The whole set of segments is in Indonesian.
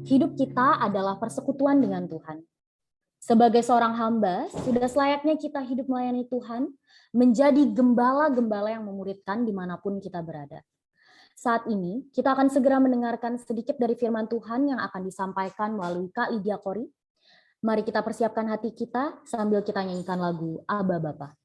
Hidup kita adalah persekutuan dengan Tuhan. Sebagai seorang hamba, sudah selayaknya kita hidup melayani Tuhan, menjadi gembala-gembala yang memuridkan dimanapun kita berada. Saat ini, kita akan segera mendengarkan sedikit dari firman Tuhan yang akan disampaikan melalui Kak Lydia Kori. Mari kita persiapkan hati kita sambil kita nyanyikan lagu Aba Bapa.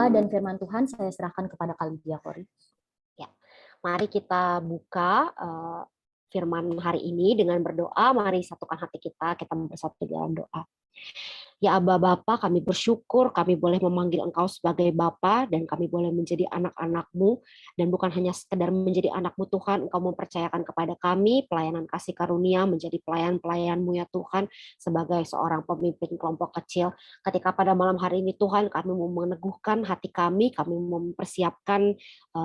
Dan firman Tuhan saya serahkan kepada Kak Lydia Kori. Ya, mari kita buka firman hari ini dengan berdoa. Mari satukan hati kita bersatu dalam doa. Ya Aba Bapa, kami bersyukur kami boleh memanggil Engkau sebagai Bapa dan kami boleh menjadi anak-anak-Mu, dan bukan hanya sekedar menjadi anak-Mu Tuhan, Engkau mempercayakan kepada kami pelayanan kasih karunia menjadi pelayan-pelayan-Mu ya Tuhan, sebagai seorang pemimpin kelompok kecil. Ketika pada malam hari ini Tuhan, kami mau meneguhkan hati kami mempersiapkan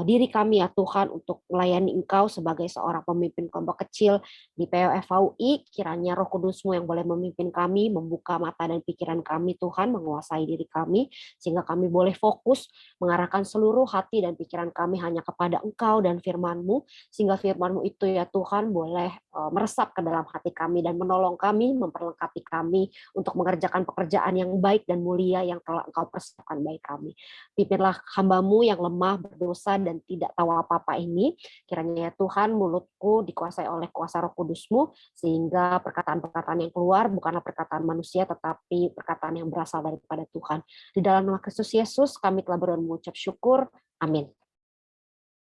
diri kami ya Tuhan untuk melayani Engkau sebagai seorang pemimpin kelompok kecil di POFAUI. Kiranya Roh Kudus-Mu yang boleh memimpin kami, membuka mata dan pikiran kami Tuhan, menguasai diri kami, sehingga kami boleh fokus mengarahkan seluruh hati dan pikiran kami hanya kepada Engkau dan firman-Mu, sehingga firman-Mu itu ya Tuhan boleh meresap ke dalam hati kami dan menolong kami, memperlengkapi kami untuk mengerjakan pekerjaan yang baik dan mulia yang telah Engkau persiapkan bagi kami. Pimpinlah hamba-Mu yang lemah, berdosa, dan tidak tahu apa-apa ini. Kiranya ya Tuhan, mulutku dikuasai oleh kuasa Roh Kudus-Mu, sehingga perkataan-perkataan yang keluar bukanlah perkataan manusia, tetapi perkataan yang berasal daripada Tuhan. Di dalam nama Kristus Yesus, kami telah berdoa mengucap syukur. Amin.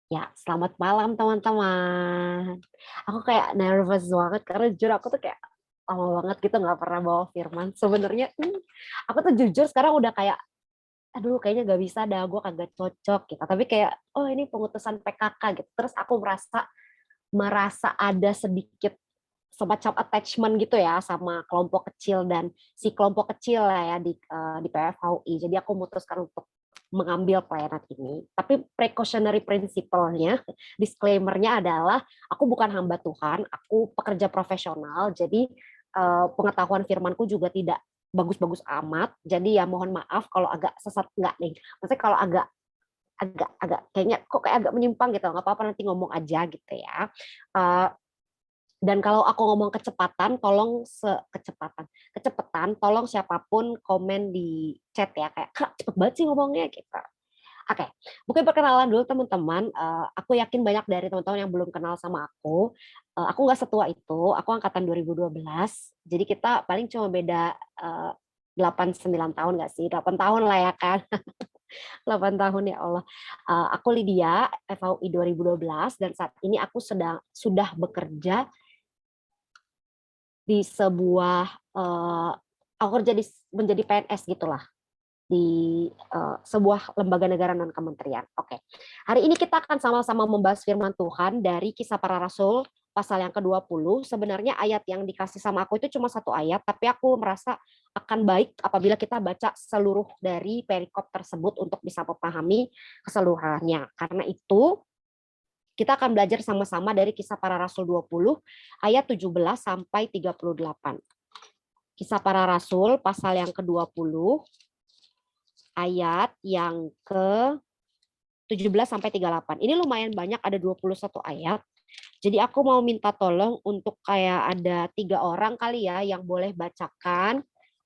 Ya, selamat malam teman-teman. Aku kayak nervous banget, karena jujur aku tuh kayak lama banget gitu nggak pernah bawa firman. Sebenarnya aku tuh jujur sekarang udah kayak aduh kayaknya gak bisa dah, gue kagak cocok gitu. Tapi kayak, oh ini pengutusan PKK gitu. Terus aku merasa ada sedikit semacam attachment gitu ya sama kelompok kecil dan si kelompok kecil lah ya di PFHUI. Jadi aku memutuskan untuk mengambil pelayanan ini. Tapi precautionary principle-nya, disclaimer-nya adalah aku bukan hamba Tuhan, aku pekerja profesional. Jadi pengetahuan firmanku juga tidak bagus-bagus amat, jadi ya mohon maaf kalau agak sesat, enggak nih. Maksudnya kalau agak kayaknya kok kayak agak menyimpang gitu, nggak apa-apa nanti ngomong aja gitu ya. Dan kalau aku ngomong kecepatan, tolong kecepatan, tolong siapapun komen di chat ya, kayak Kak cepet banget sih ngomongnya gitu. Oke, mungkin perkenalan dulu teman-teman. Aku yakin banyak dari teman-teman yang belum kenal sama aku. Aku nggak setua itu, aku angkatan 2012. Jadi kita paling cuma beda 8-9 tahun nggak sih? 8 tahun lah ya kan? 8 tahun ya Allah. Aku Lydia, FAUI 2012, dan saat ini aku sudah bekerja di sebuah, aku kerja menjadi PNS gitulah, di sebuah lembaga negara non kementerian. Oke. Hari ini kita akan sama-sama membahas firman Tuhan dari Kisah Para Rasul pasal yang ke-20. Sebenarnya ayat yang dikasih sama aku itu cuma satu ayat, tapi aku merasa akan baik apabila kita baca seluruh dari perikop tersebut untuk bisa memahami keseluruhannya. Karena itu kita akan belajar sama-sama dari Kisah Para Rasul 20 ayat 17 sampai 38. Kisah Para Rasul pasal yang ke-20 ayat yang ke-17 sampai 38. Ini lumayan banyak, ada 21 ayat. Jadi aku mau minta tolong untuk kayak ada 3 orang kali ya yang boleh bacakan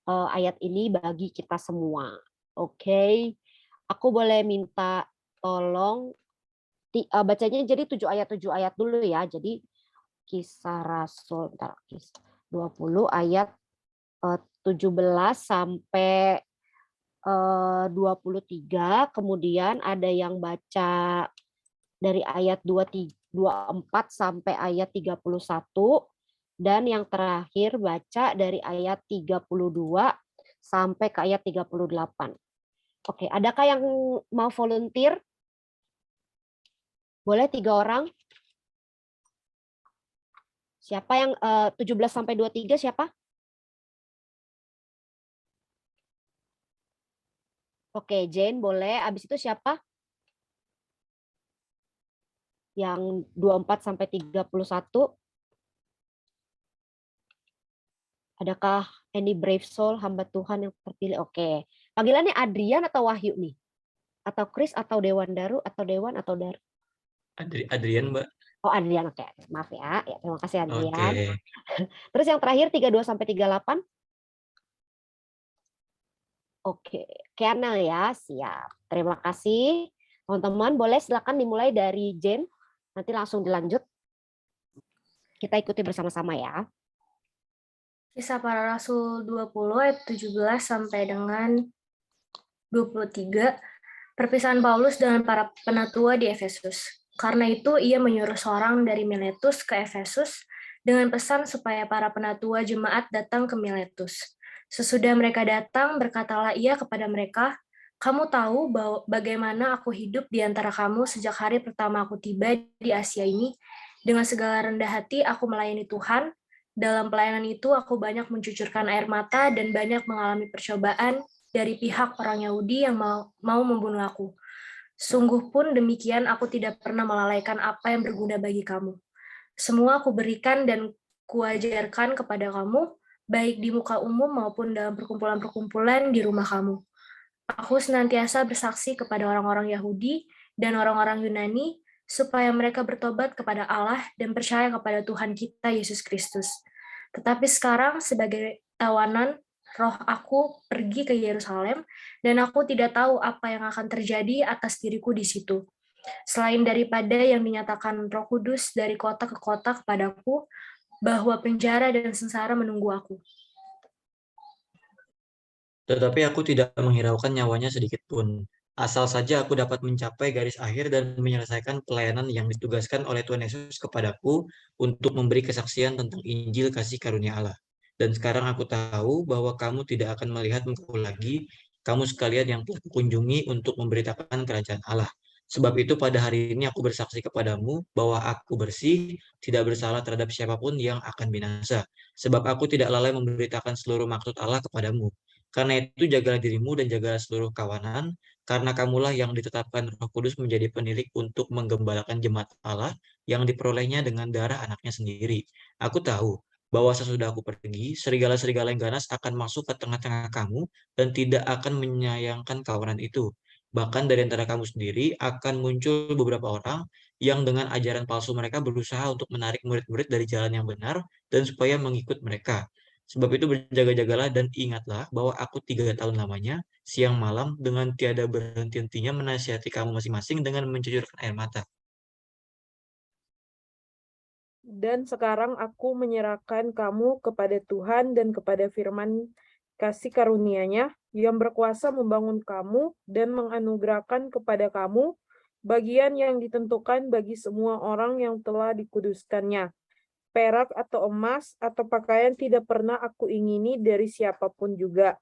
ayat ini bagi kita semua. Oke. Aku boleh minta tolong bacanya jadi 7 ayat dulu ya. Jadi Kisah Rasul 20 ayat 17 sampai 23, kemudian ada yang baca dari ayat 24 sampai ayat 31, dan yang terakhir baca dari ayat 32 sampai ke ayat 38. Oke, adakah yang mau volunteer? Boleh 3 orang? Siapa yang 17 sampai 23 siapa? Oke, Jane boleh. Habis itu siapa? Yang 24 sampai 31. Adakah any brave soul, hamba Tuhan yang terpilih? Oke. Panggilannya Adrian atau Wahyu nih? Atau Chris atau Dewan Daru atau Dewan atau Daru? Adrian, Mbak. Oh, Adrian. Oke. Maaf ya. Ya, terima kasih Adrian. Oke. Terus yang terakhir 32 sampai 38. Oke. Kernel ya. Siap. Terima kasih. Teman-teman, boleh silakan dimulai dari Jane. Nanti langsung dilanjut. Kita ikuti bersama-sama ya. Kisah Para Rasul 20 ayat 17 sampai dengan 23, perpisahan Paulus dengan para penatua di Efesus. Karena itu ia menyuruh seorang dari Miletus ke Efesus dengan pesan supaya para penatua jemaat datang ke Miletus. Sesudah mereka datang, berkatalah ia kepada mereka, "Kamu tahu bahwa bagaimana aku hidup di antara kamu sejak hari pertama aku tiba di Asia ini. Dengan segala rendah hati aku melayani Tuhan. Dalam pelayanan itu aku banyak mencucurkan air mata dan banyak mengalami percobaan dari pihak orang Yahudi yang mau membunuh aku. Sungguh pun demikian aku tidak pernah melalaikan apa yang berguna bagi kamu. Semua aku berikan dan kuajarkan kepada kamu, baik di muka umum maupun dalam perkumpulan-perkumpulan di rumah kamu. Aku senantiasa bersaksi kepada orang-orang Yahudi dan orang-orang Yunani, supaya mereka bertobat kepada Allah dan percaya kepada Tuhan kita Yesus Kristus. Tetapi sekarang sebagai tawanan, roh aku pergi ke Yerusalem, dan aku tidak tahu apa yang akan terjadi atas diriku di situ. Selain daripada yang dinyatakan Roh Kudus dari kota ke kota kepadaku, bahwa penjara dan sengsara menunggu aku. Tetapi aku tidak menghiraukan nyawanya sedikit pun. Asal saja aku dapat mencapai garis akhir dan menyelesaikan pelayanan yang ditugaskan oleh Tuhan Yesus kepadaku untuk memberi kesaksian tentang Injil kasih karunia Allah. Dan sekarang aku tahu bahwa kamu tidak akan melihat mukaku lagi, kamu sekalian yang telah kunjungi untuk memberitakan kerajaan Allah. Sebab itu pada hari ini aku bersaksi kepadamu bahwa aku bersih, tidak bersalah terhadap siapapun yang akan binasa. Sebab aku tidak lalai memberitakan seluruh maksud Allah kepadamu. Karena itu jagalah dirimu dan jagalah seluruh kawanan, karena kamulah yang ditetapkan Roh Kudus menjadi penilik untuk menggembalakan jemaat Allah yang diperolehnya dengan darah anaknya sendiri. Aku tahu bahwa sesudah aku pergi, serigala-serigala yang ganas akan masuk ke tengah-tengah kamu dan tidak akan menyayangkan kawanan itu. Bahkan dari antara kamu sendiri akan muncul beberapa orang yang dengan ajaran palsu mereka berusaha untuk menarik murid-murid dari jalan yang benar dan supaya mengikut mereka. Sebab itu berjaga-jagalah dan ingatlah bahwa aku 3 tahun lamanya, siang malam, dengan tiada berhenti-hentinya menasihati kamu masing-masing dengan mencucurkan air mata. Dan sekarang aku menyerahkan kamu kepada Tuhan dan kepada firman kasih karunia-Nya yang berkuasa membangun kamu dan menganugerahkan kepada kamu bagian yang ditentukan bagi semua orang yang telah dikuduskannya. Perak atau emas atau pakaian tidak pernah aku ingini dari siapapun juga.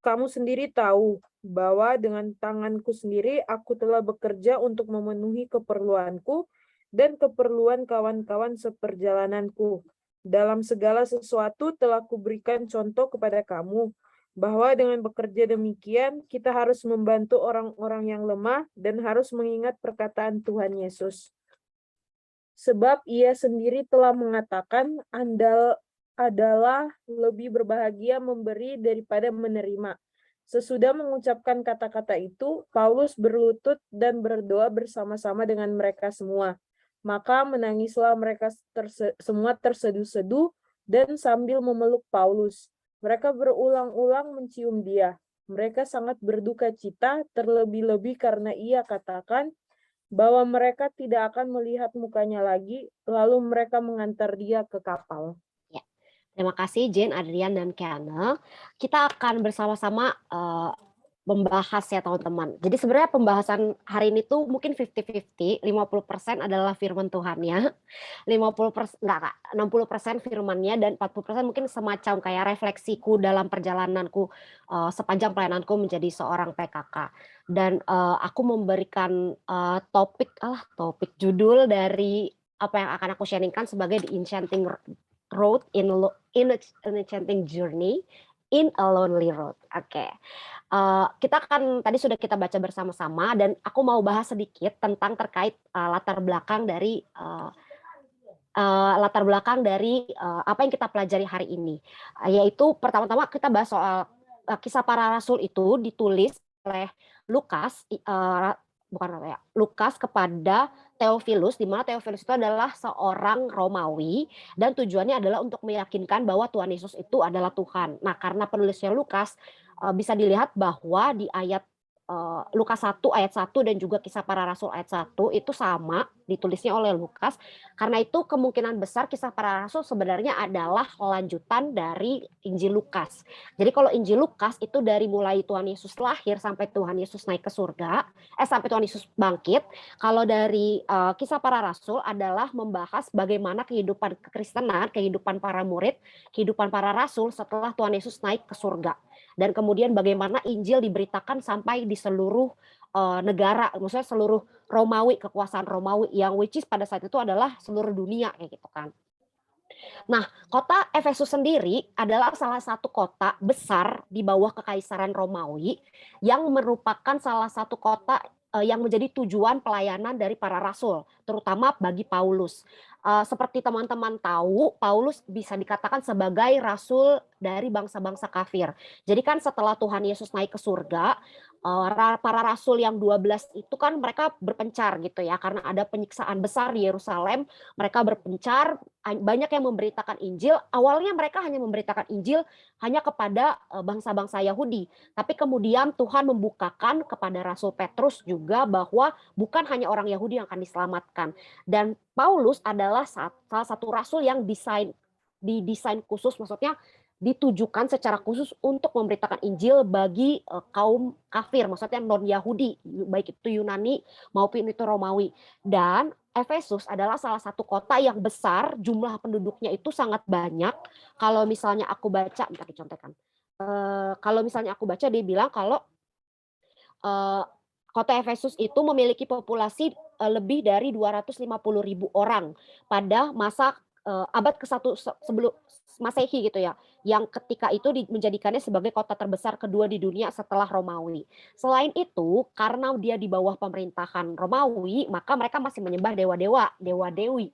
Kamu sendiri tahu bahwa dengan tanganku sendiri aku telah bekerja untuk memenuhi keperluanku dan keperluan kawan-kawan seperjalananku. Dalam segala sesuatu telah kuberikan contoh kepada kamu, bahwa dengan bekerja demikian kita harus membantu orang-orang yang lemah dan harus mengingat perkataan Tuhan Yesus. Sebab ia sendiri telah mengatakan, adalah lebih berbahagia memberi daripada menerima. Sesudah mengucapkan kata-kata itu, Paulus berlutut dan berdoa bersama-sama dengan mereka semua. Maka menangislah mereka semua terseduh-seduh dan sambil memeluk Paulus. Mereka berulang-ulang mencium dia. Mereka sangat berduka cita, terlebih-lebih karena ia katakan bahwa mereka tidak akan melihat mukanya lagi, lalu mereka mengantar dia ke kapal. Ya. Terima kasih Jane, Adrian, dan Kiana. Kita akan bersama-sama membahas ya teman-teman. Jadi sebenarnya pembahasan hari ini tuh mungkin 50-50, 50% adalah firman Tuhannya, 60% firmannya, dan 40% mungkin semacam kayak refleksiku dalam perjalananku sepanjang pelayananku menjadi seorang PKK. Dan aku memberikan topik judul dari apa yang akan aku sharingkan sebagai The Enchanting Road in an Enchanting Journey in a Lonely Road. Oke. Kita kan tadi sudah kita baca bersama-sama dan aku mau bahas sedikit tentang terkait latar belakang dari apa yang kita pelajari hari ini. Yaitu pertama-tama kita bahas soal kisah para rasul itu ditulis oleh Lukas Lukas kepada Theophilus, di mana Theophilus itu adalah seorang Romawi dan tujuannya adalah untuk meyakinkan bahwa Tuhan Yesus itu adalah Tuhan. Nah, karena penulisnya Lukas bisa dilihat bahwa di ayat Lukas 1 ayat 1 dan juga Kisah Para Rasul ayat 1 itu sama ditulisnya oleh Lukas. Karena itu kemungkinan besar Kisah Para Rasul sebenarnya adalah lanjutan dari Injil Lukas. Jadi kalau Injil Lukas itu dari mulai Tuhan Yesus lahir sampai Tuhan Yesus naik ke surga, sampai Tuhan Yesus bangkit. Kalau dari Kisah Para Rasul adalah membahas bagaimana kehidupan kekristenan, kehidupan para murid, kehidupan para rasul setelah Tuhan Yesus naik ke surga. Dan kemudian bagaimana Injil diberitakan sampai di seluruh negara, maksudnya seluruh Romawi, kekuasaan Romawi yang which is pada saat itu adalah seluruh dunia kayak gitu kan. Nah, kota Efesus sendiri adalah salah satu kota besar di bawah kekaisaran Romawi yang merupakan salah satu kota yang menjadi tujuan pelayanan dari para rasul, terutama bagi Paulus. Seperti teman-teman tahu, Paulus bisa dikatakan sebagai rasul dari bangsa-bangsa kafir. Jadi kan setelah Tuhan Yesus naik ke surga, para rasul yang 12 itu kan mereka berpencar gitu ya, karena ada penyiksaan besar di Yerusalem, mereka berpencar, banyak yang memberitakan Injil. Awalnya mereka hanya memberitakan Injil hanya kepada bangsa-bangsa Yahudi, tapi kemudian Tuhan membukakan kepada Rasul Petrus juga bahwa bukan hanya orang Yahudi yang akan diselamatkan. Dan Paulus adalah salah satu rasul yang didesain khusus, maksudnya ditujukan secara khusus untuk memberitakan Injil bagi kaum kafir, maksudnya non-Yahudi, baik itu Yunani maupun itu Romawi. Dan Efesus adalah salah satu kota yang besar, jumlah penduduknya itu sangat banyak. Kalau misalnya aku baca, bentar dicontekan. Kalau misalnya aku baca, dia bilang kalau kota Efesus itu memiliki populasi lebih dari 250.000 orang pada masa abad ke-1 sebelum Masehi gitu ya, yang ketika itu menjadikannya sebagai kota terbesar kedua di dunia setelah Romawi. Selain itu, karena dia di bawah pemerintahan Romawi, maka mereka masih menyembah dewa-dewa, dewa-dewi.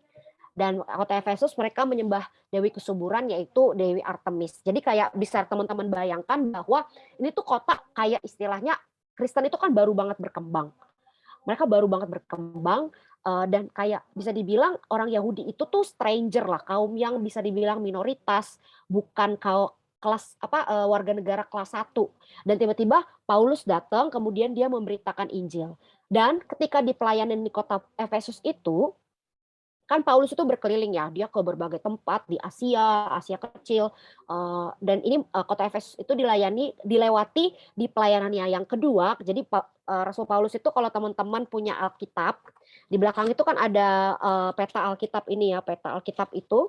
Dan kota Efesus mereka menyembah dewi kesuburan yaitu Dewi Artemis. Jadi kayak bisa teman-teman bayangkan bahwa ini tuh kota kayak istilahnya Kristen itu kan baru banget berkembang. Mereka baru banget berkembang, dan kayak bisa dibilang orang Yahudi itu tuh stranger lah, kaum yang bisa dibilang minoritas, bukan kelas warga negara kelas 1. Dan tiba-tiba Paulus datang, kemudian dia memberitakan Injil. Dan ketika di pelayanan di kota Efesus itu, kan Paulus itu berkeliling ya, dia ke berbagai tempat di Asia, Asia kecil, dan ini kota Efesus itu dilewati di pelayanannya yang kedua. Jadi Rasul Paulus itu kalau teman-teman punya Alkitab, di belakang itu kan ada peta Alkitab ini ya, peta Alkitab itu.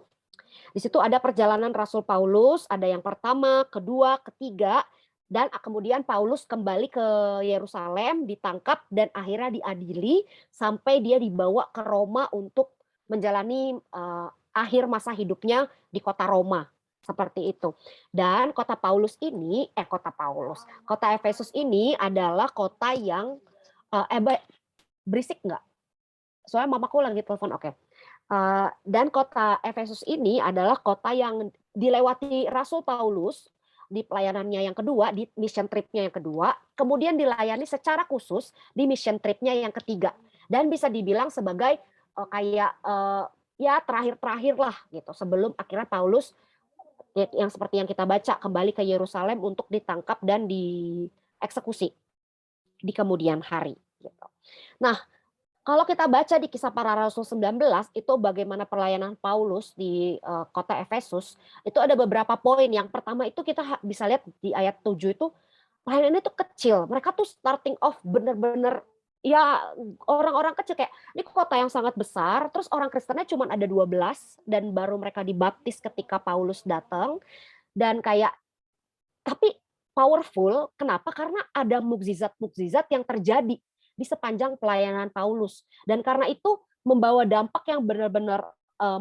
Di situ ada perjalanan Rasul Paulus, ada yang pertama, kedua, ketiga, dan kemudian Paulus kembali ke Yerusalem, ditangkap dan akhirnya diadili sampai dia dibawa ke Roma untuk menjalani akhir masa hidupnya di kota Roma, seperti itu. Dan kota Efesus ini adalah kota yang berisik nggak? Soalnya mamaku lagi telepon, oke. Dan kota Efesus ini adalah kota yang dilewati Rasul Paulus di pelayanannya yang kedua, di mission trip-nya yang kedua, kemudian dilayani secara khusus di mission trip-nya yang ketiga. Dan bisa dibilang sebagai ya terakhir-terakhir lah gitu, sebelum akhirnya Paulus yang seperti yang kita baca kembali ke Yerusalem untuk ditangkap dan dieksekusi di kemudian hari gitu. Nah, kalau kita baca di Kisah Para Rasul 19 itu bagaimana pelayanan Paulus di kota Efesus, itu ada beberapa poin. Yang pertama itu kita bisa lihat di ayat 7 itu pelayanannya itu kecil. Mereka tuh starting off bener-bener ya orang-orang kecil, kayak ini kota yang sangat besar, terus orang Kristennya cuma ada 12 dan baru mereka dibaptis ketika Paulus datang, dan kayak tapi powerful. Kenapa? Karena ada mukjizat-mukjizat yang terjadi di sepanjang pelayanan Paulus, dan karena itu membawa dampak yang benar-benar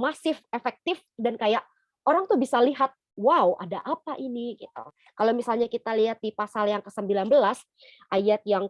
masif, efektif, dan kayak orang tuh bisa lihat, wow, ada apa ini gitu. Kalau misalnya kita lihat di pasal yang ke-19 ayat yang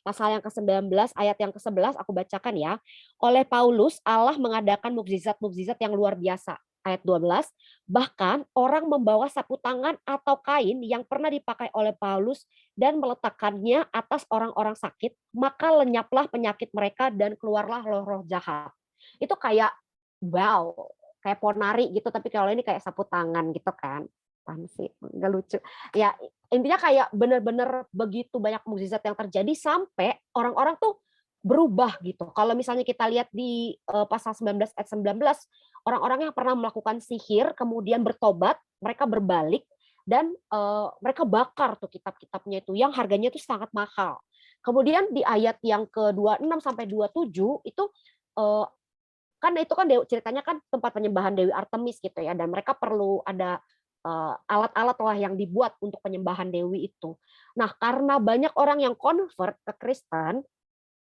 pasal yang ke-19 ayat yang ke-11 aku bacakan ya. Oleh Paulus Allah mengadakan mukjizat-mukjizat yang luar biasa. Ayat 12, bahkan orang membawa sapu tangan atau kain yang pernah dipakai oleh Paulus dan meletakkannya atas orang-orang sakit, maka lenyaplah penyakit mereka dan keluarlah roh-roh jahat. Itu kayak wow, kayak ponari gitu, tapi kalau ini kayak sapu tangan gitu kan. Apaan sih? Nggak lucu. Ya, intinya kayak benar-benar begitu banyak mukjizat yang terjadi sampai orang-orang tuh berubah gitu. Kalau misalnya kita lihat di pasal 19 ayat 19, orang-orang yang pernah melakukan sihir kemudian bertobat, mereka berbalik dan mereka bakar tuh kitab-kitabnya itu yang harganya itu sangat mahal. Kemudian di ayat yang ke-26 sampai 27 itu kan itu kan ceritanya kan tempat penyembahan Dewi Artemis gitu ya, dan mereka perlu ada alat-alat lah yang dibuat untuk penyembahan dewi itu. Nah, karena banyak orang yang convert ke Kristen,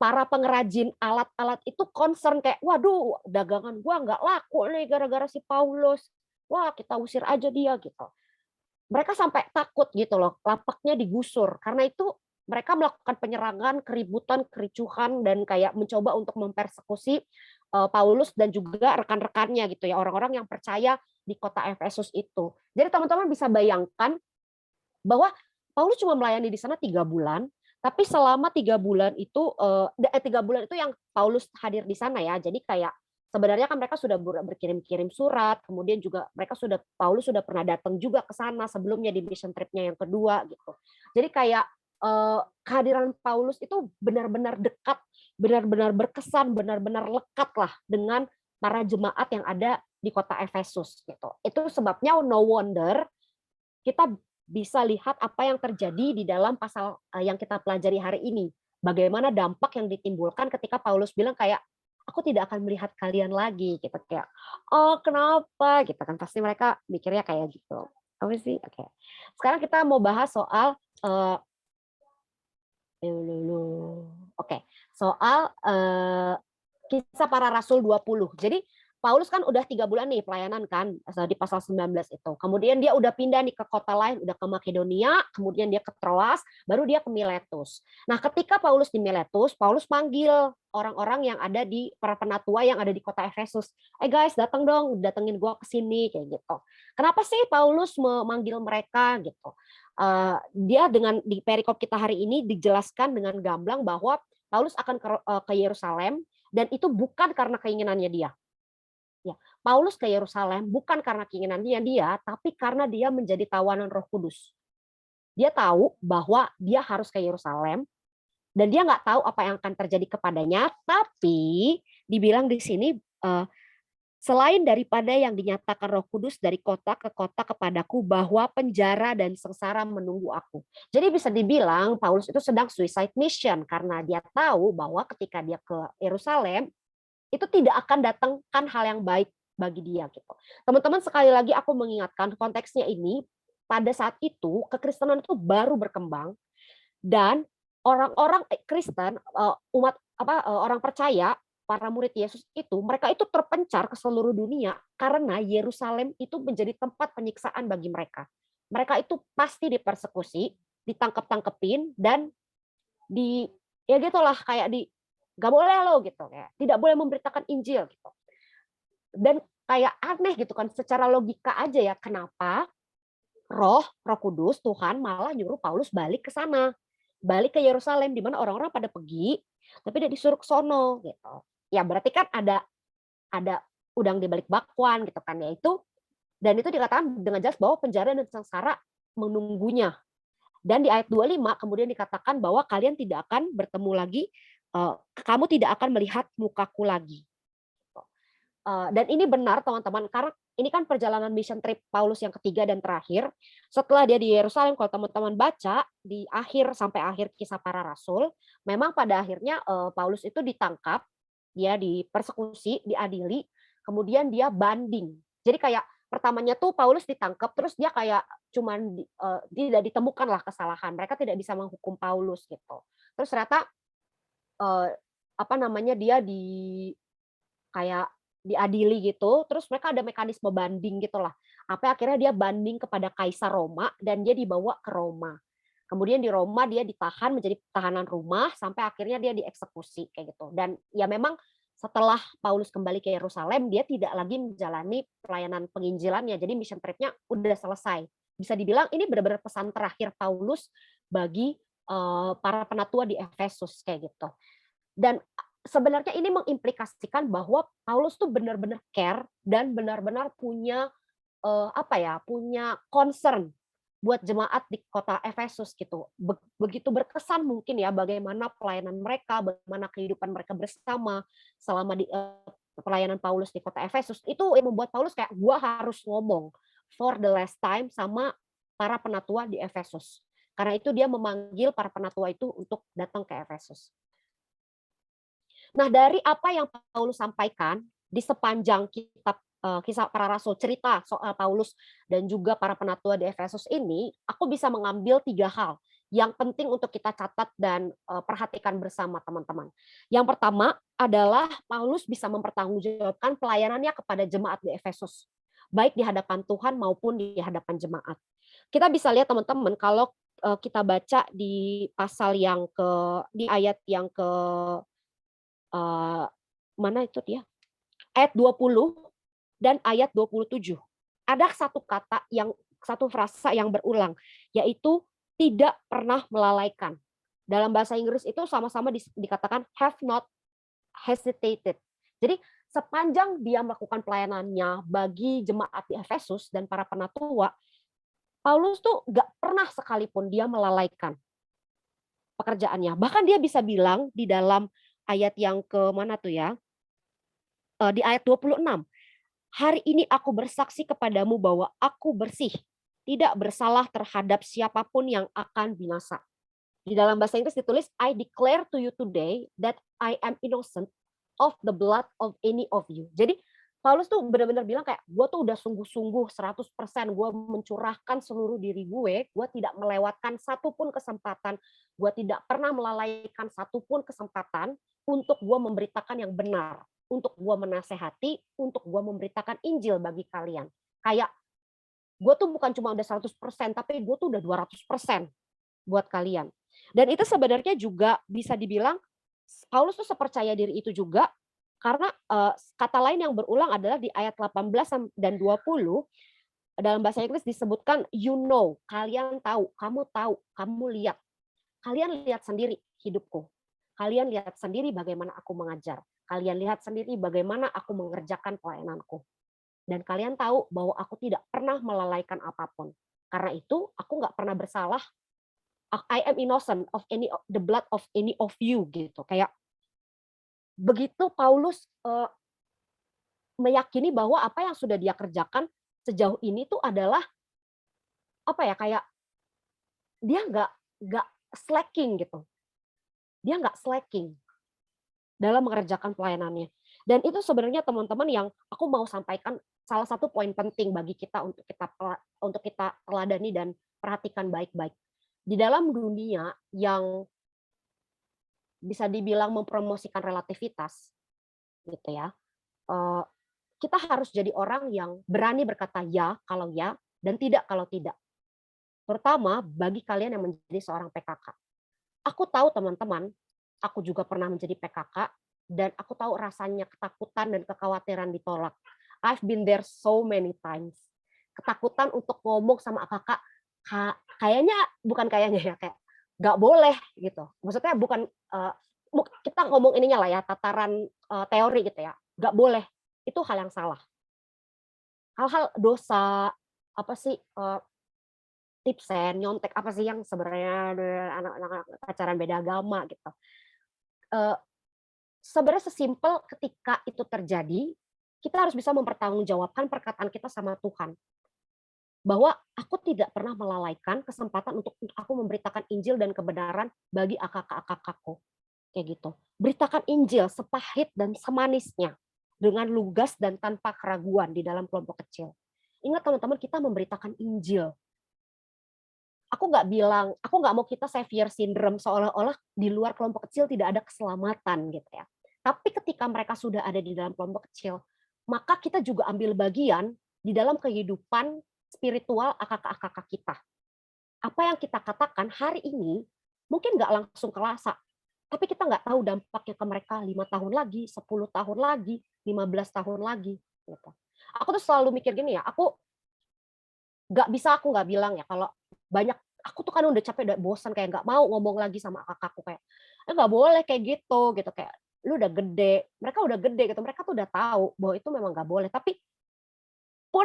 para pengrajin alat-alat itu concern kayak, waduh, dagangan gua nggak laku nih gara-gara si Paulus. Wah, kita usir aja dia gitu. Mereka sampai takut gitu loh, lapaknya digusur. Karena itu mereka melakukan penyerangan, keributan, kericuhan, dan kayak mencoba untuk mempersekusi Paulus dan juga rekan-rekannya gitu ya, orang-orang yang percaya di kota Efesus itu. Jadi teman-teman bisa bayangkan bahwa Paulus cuma melayani di sana 3 bulan, tapi selama 3 bulan itu 3 bulan itu yang Paulus hadir di sana ya. Jadi kayak sebenarnya kan mereka sudah berkirim-kirim surat, kemudian juga Paulus sudah pernah datang juga ke sana sebelumnya di mission trip-nya yang kedua gitu. Jadi kayak kehadiran Paulus itu benar-benar dekat, benar-benar berkesan, benar-benar lekat lah dengan para jemaat yang ada di kota Efesus gitu. Itu sebabnya no wonder kita bisa lihat apa yang terjadi di dalam pasal yang kita pelajari hari ini. Bagaimana dampak yang ditimbulkan ketika Paulus bilang kayak, aku tidak akan melihat kalian lagi gitu, kayak, oh kenapa gitu kan, pasti mereka mikirnya kayak gitu. Apa sih? Oke. Sekarang kita mau bahas soal soal Kisah Para Rasul 20. Jadi Paulus kan udah 3 bulan nih pelayanan kan di pasal 19 itu. Kemudian dia udah pindah nih ke kota lain, udah ke Makedonia, kemudian dia ke Troas, baru dia ke Miletus. Nah, ketika Paulus di Miletus, Paulus panggil orang-orang yang ada di para penatua yang ada di kota Efesus. Guys, datang dong, datengin gua ke sini kayak gitu. Kenapa sih Paulus memanggil mereka gitu? Dia dengan di perikop kita hari ini dijelaskan dengan gamblang bahwa Paulus akan ke Yerusalem dan itu bukan karena keinginannya dia. Ya, Paulus ke Yerusalem bukan karena keinginannya dia, tapi karena dia menjadi tawanan Roh Kudus. Dia tahu bahwa dia harus ke Yerusalem dan dia nggak tahu apa yang akan terjadi kepadanya, tapi dibilang di sini selain daripada yang dinyatakan Roh Kudus dari kota ke kota kepadaku bahwa penjara dan sengsara menunggu aku. Jadi bisa dibilang Paulus itu sedang suicide mission karena dia tahu bahwa ketika dia ke Yerusalem itu tidak akan datangkan hal yang baik bagi dia gitu. Teman-teman, sekali lagi aku mengingatkan konteksnya ini pada saat itu kekristenan itu baru berkembang dan orang-orang Kristen orang percaya para murid Yesus itu mereka itu terpencar ke seluruh dunia karena Yerusalem itu menjadi tempat penyiksaan bagi mereka. Mereka itu pasti dipersekusi, ditangkap-tangkepin dan ya gitulah kayak gak boleh lo gitu kayak tidak boleh memberitakan Injil gitu. Dan kayak aneh gitu kan secara logika aja ya kenapa Roh Kudus Tuhan malah nyuruh Paulus balik ke sana. Balik ke Yerusalem di mana orang-orang pada pergi tapi dia disuruh ke sono gitu. Ya berarti kan ada udang di balik bakwan gitu kan ya itu dan itu dikatakan dengan jelas bahwa penjara dan sengsara menunggunya. Dan di ayat 25 kemudian dikatakan bahwa kalian tidak akan bertemu lagi, kamu tidak akan melihat mukaku lagi. Dan ini benar teman-teman, karena ini kan perjalanan mission trip Paulus yang ketiga dan terakhir. Setelah dia di Yerusalem, kalau teman-teman baca di sampai akhir kisah para rasul, memang pada akhirnya Paulus itu ditangkap, dia dipersekusi, diadili, kemudian dia banding. Jadi kayak pertamanya tuh Paulus ditangkap, terus dia kayak cuman tidak ditemukan lah kesalahan. Mereka tidak bisa menghukum Paulus gitu. Terus ternyata dia kayak diadili gitu, terus mereka ada mekanisme banding gitulah. Akhirnya dia banding kepada Kaisar Roma dan dia dibawa ke Roma. Kemudian di Roma dia ditahan menjadi tahanan rumah sampai akhirnya dia dieksekusi kayak gitu. Dan ya memang setelah Paulus kembali ke Yerusalem dia tidak lagi menjalani pelayanan penginjilannya. Jadi mission trip-nya udah selesai. Bisa dibilang ini benar-benar pesan terakhir Paulus bagi para penatua di Efesus kayak gitu. Dan sebenarnya ini mengimplikasikan bahwa Paulus tuh benar-benar care dan benar-benar punya punya concern buat jemaat di kota Efesus gitu. Begitu berkesan mungkin ya bagaimana pelayanan mereka, bagaimana kehidupan mereka bersama selama di pelayanan Paulus di kota Efesus. Itu yang membuat Paulus kayak gua harus ngomong for the last time sama para penatua di Efesus. Karena itu dia memanggil para penatua itu untuk datang ke Efesus. Nah, dari apa yang Paulus sampaikan di sepanjang kitab kisah para rasul, cerita soal Paulus dan juga para penatua di Efesus ini, aku bisa mengambil 3 hal yang penting untuk kita catat dan perhatikan bersama teman-teman. Yang pertama adalah Paulus bisa mempertanggungjawabkan pelayanannya kepada jemaat di Efesus, baik di hadapan Tuhan maupun di hadapan jemaat. Kita bisa lihat teman-teman kalau kita baca di pasal di ayat yang ke mana itu dia? Ayat 20 dan ayat 27. Ada satu frasa yang berulang, yaitu tidak pernah melalaikan. Dalam bahasa Inggris itu sama-sama dikatakan have not hesitated. Jadi sepanjang dia melakukan pelayanannya bagi jemaat di Efesus dan para penatua, Paulus tuh gak pernah sekalipun dia melalaikan pekerjaannya. Bahkan dia bisa bilang di dalam ayat yang ke mana tuh ya? Di ayat 26. Hari ini aku bersaksi kepadamu bahwa aku bersih, tidak bersalah terhadap siapapun yang akan binasa. Di dalam bahasa Inggris ditulis, I declare to you today that I am innocent of the blood of any of you. Jadi Paulus tuh benar-benar bilang kayak, gue tuh udah sungguh-sungguh 100%, gue mencurahkan seluruh diri gue tidak melewatkan satupun kesempatan, gue tidak pernah melalaikan satupun kesempatan untuk gue memberitakan yang benar. untuk gue menasehati, untuk gue memberitakan Injil bagi kalian. Kayak gue tuh bukan cuma udah 100%, tapi gue tuh udah 200% buat kalian. Dan itu sebenarnya juga bisa dibilang Paulus tuh sepercaya diri itu juga, karena kata lain yang berulang adalah di ayat 18 dan 20, dalam bahasa Inggris disebutkan you know, kalian tahu, kamu lihat. Kalian lihat sendiri hidupku. Kalian lihat sendiri bagaimana aku mengajar. Kalian lihat sendiri bagaimana aku mengerjakan pelayananku. Dan kalian tahu bahwa aku tidak pernah melalaikan apapun. Karena itu aku nggak pernah bersalah. I am innocent of the blood of any of you gitu. Kayak begitu Paulus meyakini bahwa apa yang sudah dia kerjakan sejauh ini tuh adalah apa ya, kayak dia nggak slacking gitu. Dia nggak slacking dalam mengerjakan pelayanannya. Dan itu sebenarnya teman-teman yang aku mau sampaikan salah satu poin penting bagi kita untuk kita teladani dan perhatikan baik-baik. Di dalam dunia yang bisa dibilang mempromosikan relativitas, gitu ya, kita harus jadi orang yang berani berkata ya kalau ya dan tidak kalau tidak. Terutama bagi kalian yang menjadi seorang PKK. Aku tahu teman-teman, aku juga pernah menjadi PKK dan aku tahu rasanya ketakutan dan kekhawatiran ditolak. I've been there so many times. Ketakutan untuk ngomong sama kakak, kayaknya bukan kayaknya ya, kayak nggak boleh gitu. Maksudnya bukan kita ngomong ininya lah ya, tataran teori gitu ya, nggak boleh. Itu hal yang salah. Hal-hal dosa apa sih? Tipsen, nyontek apa sih yang sebenarnya anak-anak pacaran beda agama gitu. Sebenarnya sesimpel ketika itu terjadi, kita harus bisa mempertanggungjawabkan perkataan kita sama Tuhan. Bahwa aku tidak pernah melalaikan kesempatan untuk aku memberitakan Injil dan kebenaran bagi akak-akakku. Kayak gitu. Beritakan Injil sepahit dan semanisnya dengan lugas dan tanpa keraguan di dalam kelompok kecil. Ingat teman-teman, kita memberitakan Injil. Aku nggak mau kita savior syndrome seolah-olah di luar kelompok kecil tidak ada keselamatan gitu ya. Tapi ketika mereka sudah ada di dalam kelompok kecil, maka kita juga ambil bagian di dalam kehidupan spiritual akak-akak kita. Apa yang kita katakan hari ini mungkin nggak langsung kerasa, tapi kita nggak tahu dampaknya ke mereka 5 tahun lagi, 10 tahun lagi, 15 tahun lagi. Gitu. Aku tuh selalu mikir gini ya, aku nggak bilang ya kalau banyak, aku tuh kan udah capek, udah bosan, kayak nggak mau ngomong lagi sama kakakku kayak nggak boleh kayak gitu kayak lu udah gede, mereka udah gede gitu, mereka tuh udah tahu bahwa itu memang nggak boleh, tapi pun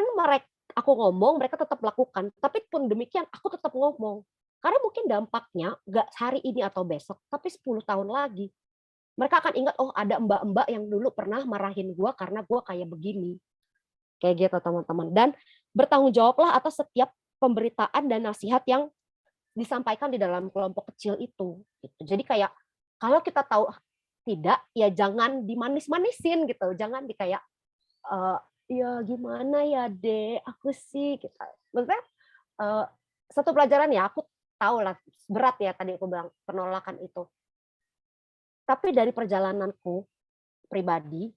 aku ngomong mereka tetap lakukan, tapi pun demikian aku tetap ngomong karena mungkin dampaknya nggak hari ini atau besok, tapi 10 tahun lagi mereka akan ingat, oh ada mbak-mbak yang dulu pernah marahin gua karena gua kayak begini, kayak gitu teman-teman. Dan bertanggung jawablah atas setiap pemberitaan dan nasihat yang disampaikan di dalam kelompok kecil itu. Gitu. Jadi kayak kalau kita tahu tidak, ya jangan dimanis-manisin gitu, jangan di kayak ya gimana ya dek, aku sih gitu. Maksudnya satu pelajaran ya, aku tahu lah berat ya tadi aku bilang penolakan itu. Tapi dari perjalananku pribadi,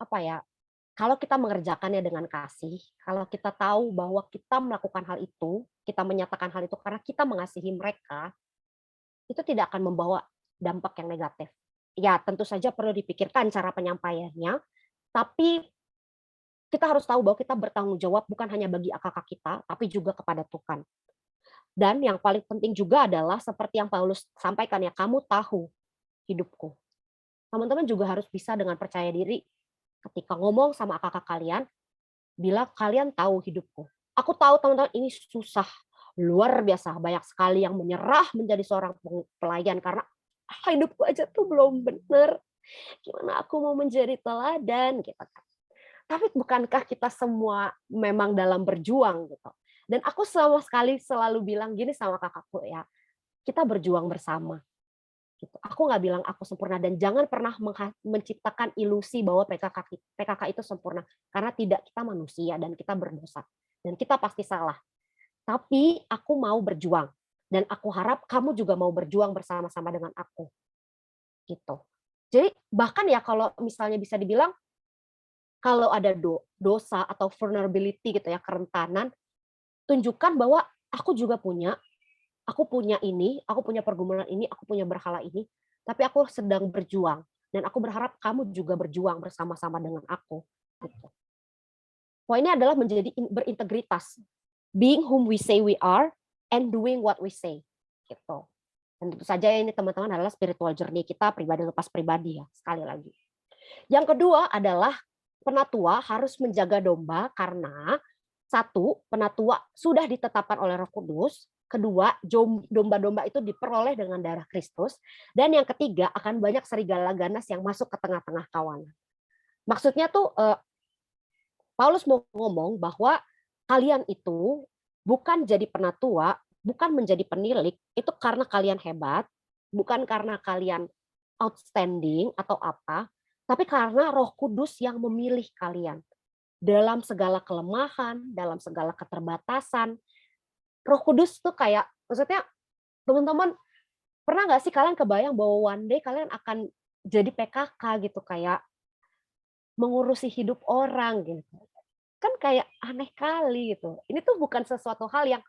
apa ya? Kalau kita mengerjakannya dengan kasih, kalau kita tahu bahwa kita melakukan hal itu, kita menyatakan hal itu karena kita mengasihi mereka, itu tidak akan membawa dampak yang negatif. Ya, tentu saja perlu dipikirkan cara penyampaiannya, tapi kita harus tahu bahwa kita bertanggung jawab bukan hanya bagi kakak kita, tapi juga kepada Tuhan. Dan yang paling penting juga adalah seperti yang Paulus sampaikan ya, kamu tahu hidupku. Teman-teman juga harus bisa dengan percaya diri ketika ngomong sama kakak kalian, bila kalian tahu hidupku. Aku tahu teman-teman ini susah, luar biasa, banyak sekali yang menyerah menjadi seorang pelayan karena hidupku aja tuh belum benar. Gimana aku mau menjadi teladan gitu kan. Tapi bukankah kita semua memang dalam berjuang gitu. Dan aku sama sekali selalu bilang gini sama kakakku ya, kita berjuang bersama. Gitu. Aku nggak bilang aku sempurna dan jangan pernah menciptakan ilusi bahwa PKK itu sempurna karena tidak, kita manusia dan kita berdosa dan kita pasti salah. Tapi aku mau berjuang dan aku harap kamu juga mau berjuang bersama-sama dengan aku. Gitu. Jadi bahkan ya kalau misalnya bisa dibilang kalau ada dosa atau vulnerability gitu ya, kerentanan, tunjukkan bahwa aku punya ini, aku punya pergumulan ini, aku punya berhala ini, tapi aku sedang berjuang dan aku berharap kamu juga berjuang bersama-sama dengan aku. Gitu. Poinnya adalah menjadi berintegritas, being whom we say we are and doing what we say. Gitu. Dan tentu saja ini teman-teman adalah spiritual journey kita pribadi lepas pribadi ya, sekali lagi. Yang kedua adalah penatua harus menjaga domba karena satu, penatua sudah ditetapkan oleh Roh Kudus. Kedua, domba-domba itu diperoleh dengan darah Kristus. Dan yang ketiga, akan banyak serigala ganas yang masuk ke tengah-tengah kawanan. Maksudnya tuh Paulus mau ngomong bahwa kalian itu bukan jadi penatua, bukan menjadi penilik, itu karena kalian hebat, bukan karena kalian outstanding atau apa, tapi karena Roh Kudus yang memilih kalian. Dalam segala kelemahan, dalam segala keterbatasan, Roh Kudus tuh kayak, maksudnya teman-teman pernah nggak sih kalian kebayang bahwa one day kalian akan jadi PKK gitu, kayak mengurusi hidup orang gitu. Kan kayak aneh kali gitu. Ini tuh bukan sesuatu hal yang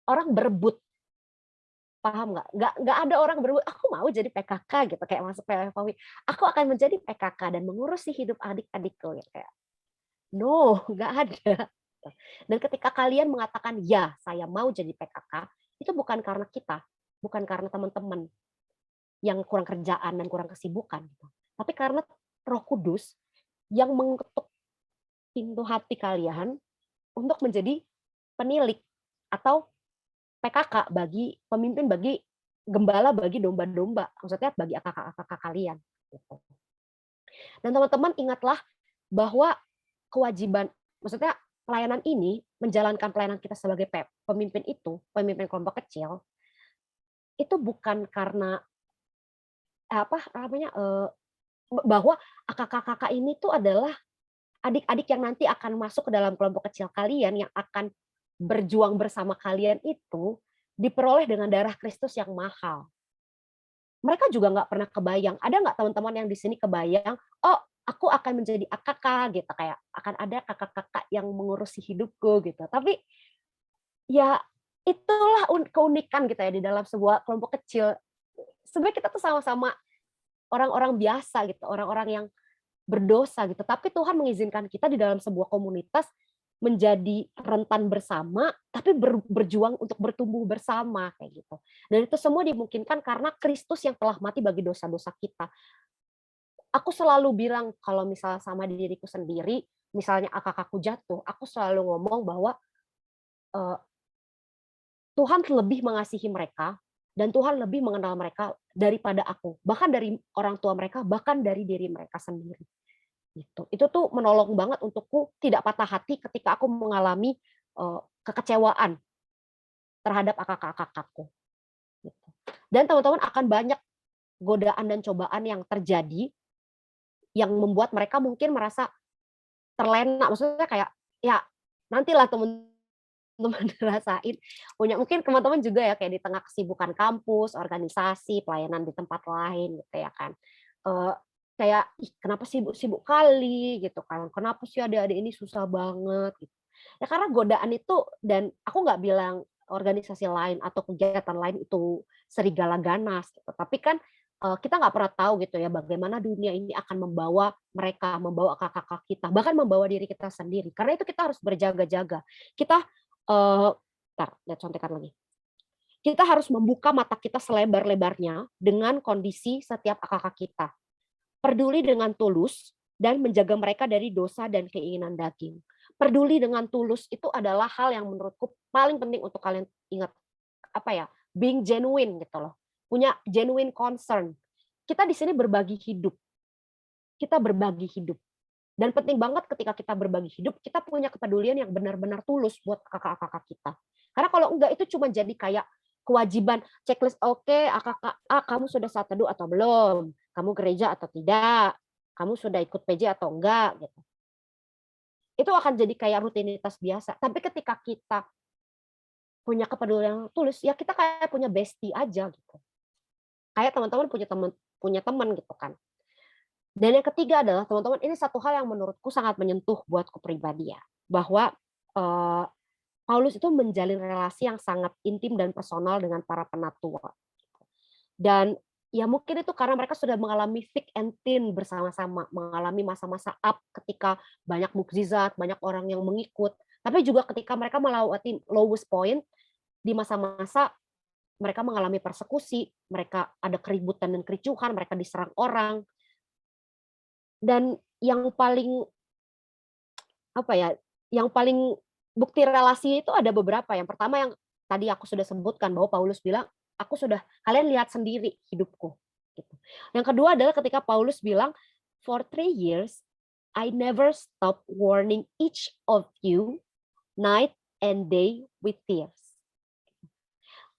orang berebut. Paham nggak? Nggak ada orang berebut, aku mau jadi PKK gitu, kayak masuk PWPW. Aku akan menjadi PKK dan mengurusi hidup adik-adikku gitu. Kayak, no, nggak ada. Dan ketika kalian mengatakan, ya saya mau jadi PKK, itu bukan karena kita, bukan karena teman-teman yang kurang kerjaan dan kurang kesibukan. Gitu. Tapi karena Roh Kudus yang mengetuk pintu hati kalian untuk menjadi penilik atau PKK bagi pemimpin, bagi gembala, bagi domba-domba, maksudnya bagi akak-akak kalian. Gitu. Dan teman-teman ingatlah bahwa kewajiban, maksudnya pelayanan ini, menjalankan pelayanan kita sebagai pemimpin itu, pemimpin kelompok kecil, itu bukan karena bahwa kakak-kakak ini tuh adalah adik-adik yang nanti akan masuk ke dalam kelompok kecil kalian, yang akan berjuang bersama kalian itu diperoleh dengan darah Kristus yang mahal. Mereka juga nggak pernah kebayang. Ada nggak teman-teman yang di sini kebayang, oh aku akan menjadi AKK gitu, kayak akan ada kakak-kakak yang mengurusi hidupku gitu. Tapi ya itulah keunikan gitu ya di dalam sebuah kelompok kecil. Sebenarnya kita tuh sama-sama orang-orang biasa gitu, orang-orang yang berdosa gitu. Tapi Tuhan mengizinkan kita di dalam sebuah komunitas menjadi rentan bersama, tapi berjuang untuk bertumbuh bersama kayak gitu. Dan itu semua dimungkinkan karena Kristus yang telah mati bagi dosa-dosa kita. Aku selalu bilang kalau misalnya sama diriku sendiri, misalnya kakakku jatuh, aku selalu ngomong bahwa Tuhan lebih mengasihi mereka dan Tuhan lebih mengenal mereka daripada aku, bahkan dari orang tua mereka, bahkan dari diri mereka sendiri. Itu tuh menolong banget untukku tidak patah hati ketika aku mengalami kekecewaan terhadap kakak-kakakku. Gitu. Dan teman-teman akan banyak godaan dan cobaan yang terjadi yang membuat mereka mungkin merasa terlena. Maksudnya kayak ya nantilah teman-teman rasain punya, mungkin teman-teman juga ya kayak di tengah kesibukan kampus, organisasi, pelayanan di tempat lain gitu ya kan. Kayak ih, kenapa sibuk kali gitu kan, kenapa sih adik-adik ini susah banget gitu. Ya karena godaan itu, dan aku nggak bilang organisasi lain atau kegiatan lain itu serigala ganas gitu, tapi kan kita nggak pernah tahu gitu ya bagaimana dunia ini akan membawa mereka, membawa kakak-kakak kita, bahkan membawa diri kita sendiri. Karena itu kita harus berjaga-jaga. Kita lihat contekan lagi. Kita harus membuka mata kita selebar-lebarnya dengan kondisi setiap kakak kita. Peduli dengan tulus dan menjaga mereka dari dosa dan keinginan daging. Peduli dengan tulus itu adalah hal yang menurutku paling penting untuk kalian ingat. Being genuine gitu loh. Punya genuine concern. Kita di sini berbagi hidup. Kita berbagi hidup. Dan penting banget ketika kita berbagi hidup, kita punya kepedulian yang benar-benar tulus buat kakak-kakak kita. Karena kalau enggak itu cuma jadi kayak kewajiban, checklist, oke, kakak, kamu sudah saat teduh atau belum? Kamu gereja atau tidak? Kamu sudah ikut PJ atau enggak? Gitu. Itu akan jadi kayak rutinitas biasa. Tapi ketika kita punya kepedulian yang tulus, ya kita kayak punya bestie aja gitu. Kayak teman-teman punya punya teman gitu kan. Dan yang ketiga adalah teman-teman, ini satu hal yang menurutku sangat menyentuh buatku pribadi ya, bahwa Paulus itu menjalin relasi yang sangat intim dan personal dengan para penatua. Dan ya mungkin itu karena mereka sudah mengalami thick and thin bersama-sama, mengalami masa-masa up ketika banyak mukjizat, banyak orang yang mengikut, tapi juga ketika mereka melewati lowest point di masa-masa mereka mengalami persekusi, mereka ada keributan dan kericuhan, mereka diserang orang. Dan yang paling bukti relasi itu ada beberapa. Yang pertama yang tadi aku sudah sebutkan, bahwa Paulus bilang, kalian lihat sendiri hidupku. Gitu. Yang kedua adalah ketika Paulus bilang, for 3 years, I never stop warning each of you night and day with tears.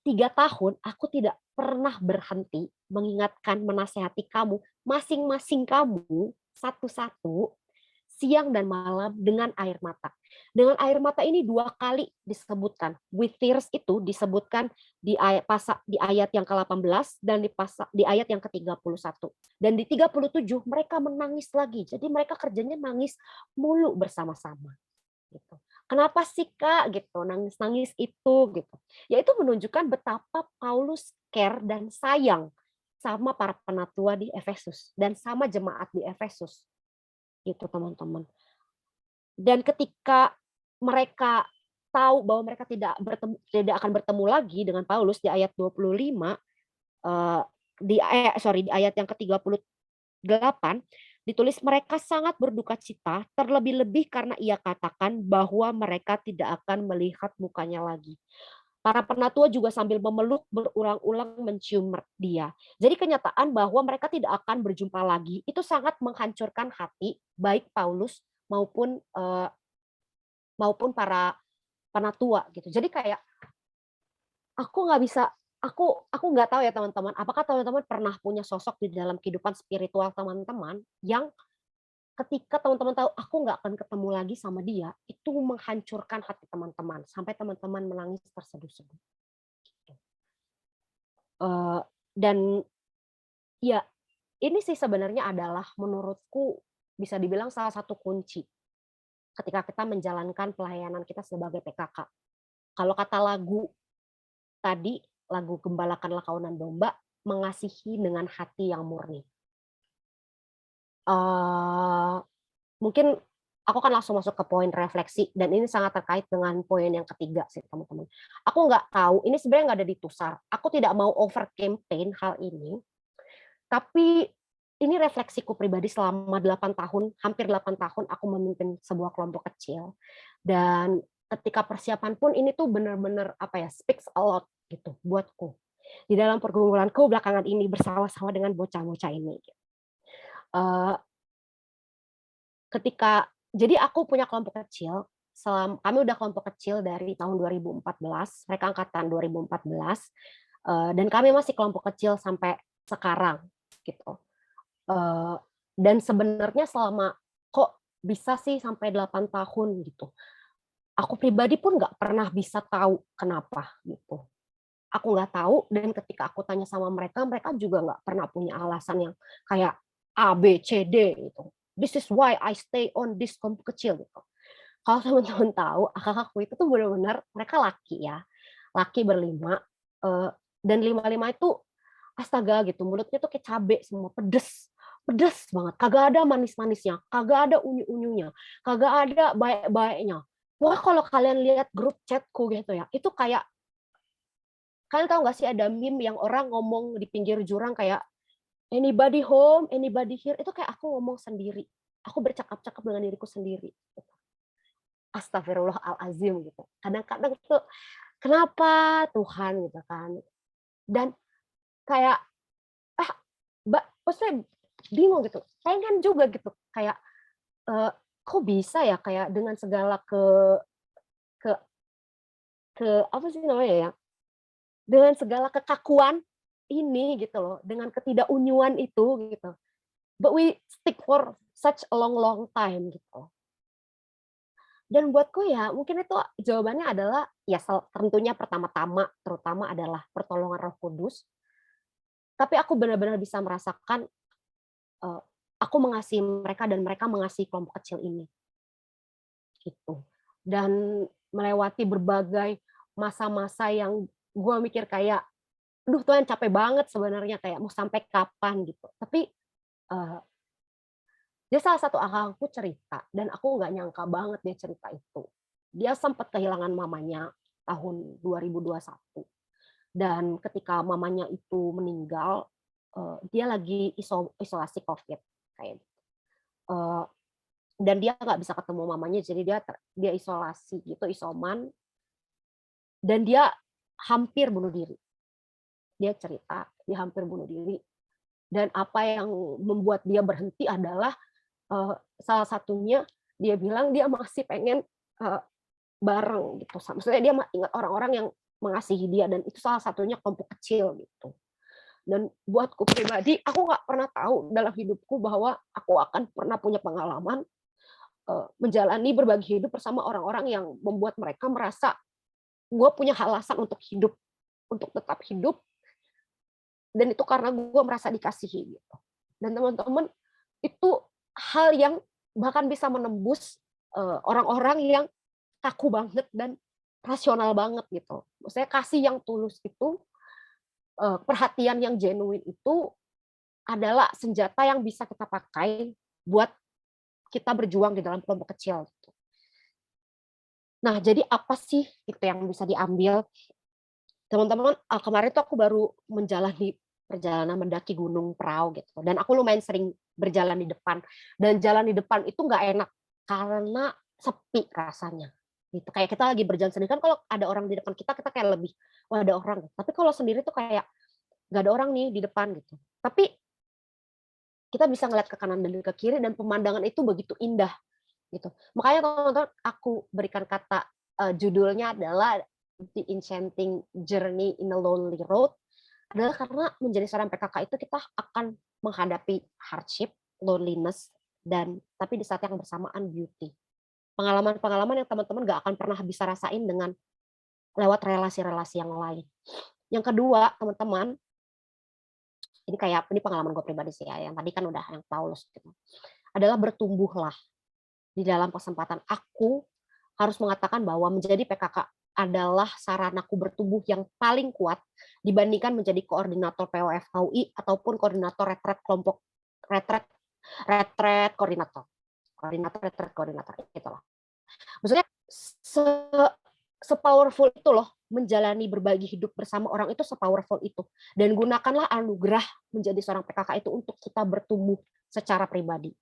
3 tahun aku tidak pernah berhenti mengingatkan, menasehati kamu, masing-masing kamu, satu-satu, siang dan malam dengan air mata. Dengan air mata ini 2 kali disebutkan. With tears itu disebutkan di ayat yang ke-18 dan di ayat yang ke-31. Dan di 37 mereka menangis lagi. Jadi mereka kerjanya nangis mulu bersama-sama. Gitu. Kenapa sih Kak? Gitu, nangis-nangis itu gitu. Ya itu menunjukkan betapa Paulus care dan sayang sama para penatua di Efesus dan sama jemaat di Efesus. Gitu teman-teman. Dan ketika mereka tahu bahwa mereka tidak akan bertemu lagi dengan Paulus di ayat 25, di ayat yang ke-38 ditulis, mereka sangat berduka cita, terlebih-lebih karena ia katakan bahwa mereka tidak akan melihat mukanya lagi. Para penatua juga sambil memeluk berulang-ulang mencium dia. Jadi kenyataan bahwa mereka tidak akan berjumpa lagi itu sangat menghancurkan hati baik Paulus maupun para penatua gitu. Jadi kayak aku nggak tahu ya teman-teman, apakah teman-teman pernah punya sosok di dalam kehidupan spiritual teman-teman yang ketika teman-teman tahu aku nggak akan ketemu lagi sama dia, itu menghancurkan hati teman-teman sampai teman-teman menangis terseduh-seduh. Dan ya ini sih sebenarnya adalah menurutku bisa dibilang salah satu kunci ketika kita menjalankan pelayanan kita sebagai PKK. Kalau kata lagu tadi, lagu Gembalakanlah Kawanan Domba, mengasihi dengan hati yang murni. Mungkin aku kan langsung masuk ke poin refleksi, dan ini sangat terkait dengan poin yang ketiga sih teman-teman. Aku nggak tahu, ini sebenarnya nggak ada di Tusar. Aku tidak mau over campaign hal ini, tapi ini refleksiku pribadi selama 8 tahun, hampir 8 tahun aku memimpin sebuah kelompok kecil. Dan ketika persiapan pun ini tuh benar-benar speaks a lot gitu buatku. Di dalam pergumulanku belakangan ini bersama-sama dengan bocah-bocah ini. Jadi aku punya kelompok kecil, kami udah kelompok kecil dari tahun 2014, mereka angkatan 2014, dan kami masih kelompok kecil sampai sekarang gitu. Dan sebenarnya selama kok bisa sih sampai 8 tahun gitu. Aku pribadi pun nggak pernah bisa tahu kenapa gitu. Aku nggak tahu, dan ketika aku tanya sama mereka, mereka juga nggak pernah punya alasan yang kayak A, B, C, D gitu. This is why I stay on this kelompok kecil gitu. Kalau teman-teman tahu, kakakku itu tuh benar-benar mereka laki ya, laki berlima, dan 5 itu astaga gitu, mulutnya tuh kayak cabe semua, pedes banget, kagak ada manis-manisnya, kagak ada unyu-unyunya, kagak ada baik-baiknya. Wah, kalau kalian lihat grup chatku gitu ya, itu kayak, kalian tahu nggak sih ada meme yang orang ngomong di pinggir jurang kayak anybody home, anybody here, itu kayak aku ngomong sendiri, aku bercakap-cakap dengan diriku sendiri. Astagfirullahalazim gitu. Kadang-kadang tuh kenapa Tuhan gitu kan? Dan kayak maksudnya bingung gitu. Pengen juga gitu kayak kok bisa ya kayak dengan segala ke apa sih namanya ya? Dengan segala kekakuan ini gitu loh, dengan ketidakunyuan itu gitu. But we stick for such a long time gitu. Dan buatku ya mungkin itu jawabannya adalah ya tentunya pertama-tama terutama adalah pertolongan Roh Kudus. Tapi aku benar-benar bisa merasakan aku mengasihi mereka dan mereka mengasihi kelompok kecil ini gitu. Dan melewati berbagai masa-masa yang gue mikir kayak, aduh Tuhan capek banget sebenarnya, kayak mau sampai kapan gitu. Tapi dia salah satu kakakku cerita, dan aku nggak nyangka banget dia cerita itu. Dia sempat kehilangan mamanya tahun 2021. Dan ketika mamanya itu meninggal, dia lagi isolasi COVID kayak gitu. Dan dia nggak bisa ketemu mamanya, jadi dia isolasi gitu, isoman, dan dia hampir bunuh diri. Dia cerita dia hampir bunuh diri, dan apa yang membuat dia berhenti adalah salah satunya dia bilang dia masih pengen bareng gitu. Maksudnya dia ingat orang-orang yang mengasihi dia, dan itu salah satunya kelompok kecil gitu. Dan buatku pribadi, aku nggak pernah tahu dalam hidupku bahwa aku akan pernah punya pengalaman menjalani berbagi hidup bersama orang-orang yang membuat mereka merasa gue punya alasan untuk hidup, untuk tetap hidup, dan itu karena gue merasa dikasihi gitu. Dan teman-teman, itu hal yang bahkan bisa menembus orang-orang yang kaku banget dan rasional banget gitu. Maksudnya kasih yang tulus itu, perhatian yang genuine itu adalah senjata yang bisa kita pakai buat kita berjuang di dalam kelompok kecil. Nah, jadi apa sih itu yang bisa diambil? Teman-teman, kemarin tuh aku baru menjalani perjalanan mendaki Gunung Prau gitu. Dan aku lumayan sering berjalan di depan. Dan jalan di depan itu nggak enak karena sepi rasanya. Gitu. Kayak kita lagi berjalan sendiri, kan kalau ada orang di depan kita kayak lebih, wah ada orang. Tapi kalau sendiri tuh kayak nggak ada orang nih di depan gitu. Tapi kita bisa ngeliat ke kanan dan ke kiri, dan pemandangan itu begitu indah gitu. Makanya teman-teman, aku berikan kata judulnya adalah The Enchanting Journey in a Lonely Road, adalah karena menjadi seorang PKK itu kita akan menghadapi hardship, loneliness, dan tapi di saat yang bersamaan beauty. Pengalaman-pengalaman yang teman-teman gak akan pernah bisa rasain dengan lewat relasi-relasi yang lain. Yang kedua, teman-teman, ini pengalaman gue pribadi sih ya, yang tadi kan udah yang Paulus gitu, adalah bertumbuhlah. Di dalam kesempatan aku harus mengatakan bahwa menjadi PKK adalah saranaku bertumbuh yang paling kuat dibandingkan menjadi koordinator POF KUI ataupun koordinator retret kelompok retret koordinator itulah. Maksudnya se-powerful itu loh menjalani berbagi hidup bersama orang, itu se-powerful itu. Dan gunakanlah anugerah menjadi seorang PKK itu untuk kita bertumbuh secara pribadi.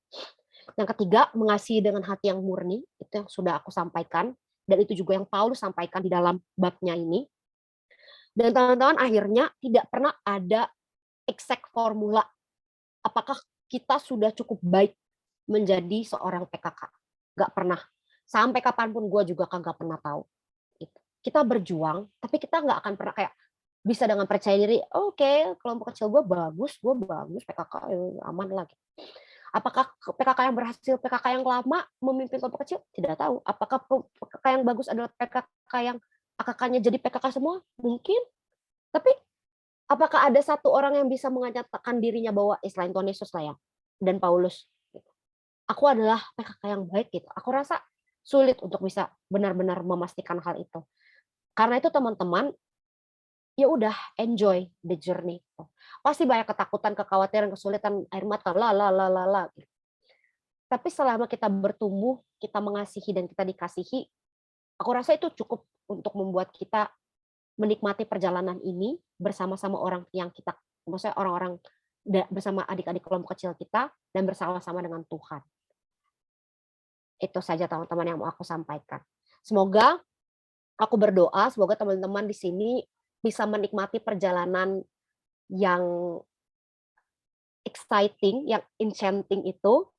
Yang ketiga, mengasihi dengan hati yang murni, itu yang sudah aku sampaikan, dan itu juga yang Paulus sampaikan di dalam babnya ini. Dan teman-teman, akhirnya tidak pernah ada exact formula apakah kita sudah cukup baik menjadi seorang PKK. Gak pernah. Sampai kapanpun gue juga kagak pernah tahu. Kita berjuang, tapi kita nggak akan pernah kayak bisa dengan percaya diri, oke, kelompok kecil gue bagus, PKK aman lagi. Apakah PKK yang berhasil, PKK yang lama memimpin kelompok kecil? Tidak tahu. Apakah PKK yang bagus adalah PKK yang AKK-nya jadi PKK semua? Mungkin. Tapi apakah ada satu orang yang bisa menyatakan dirinya bahwa selain Tuhan Yesus lah ya, dan Paulus, aku adalah PKK yang baik gitu? Aku rasa sulit untuk bisa benar-benar memastikan hal itu. Karena itu teman-teman, ya udah enjoy the journey. Pasti banyak ketakutan, kekhawatiran, kesulitan, air mata, gitu. Tapi selama kita bertumbuh, kita mengasihi dan kita dikasihi, aku rasa itu cukup untuk membuat kita menikmati perjalanan ini bersama-sama orang yang kita, maksudnya orang-orang bersama adik-adik kelompok kecil kita, dan bersama-sama dengan Tuhan. Itu saja teman-teman yang mau aku sampaikan. Semoga aku berdoa, semoga teman-teman di sini bisa menikmati perjalanan yang exciting, yang enchanting itu,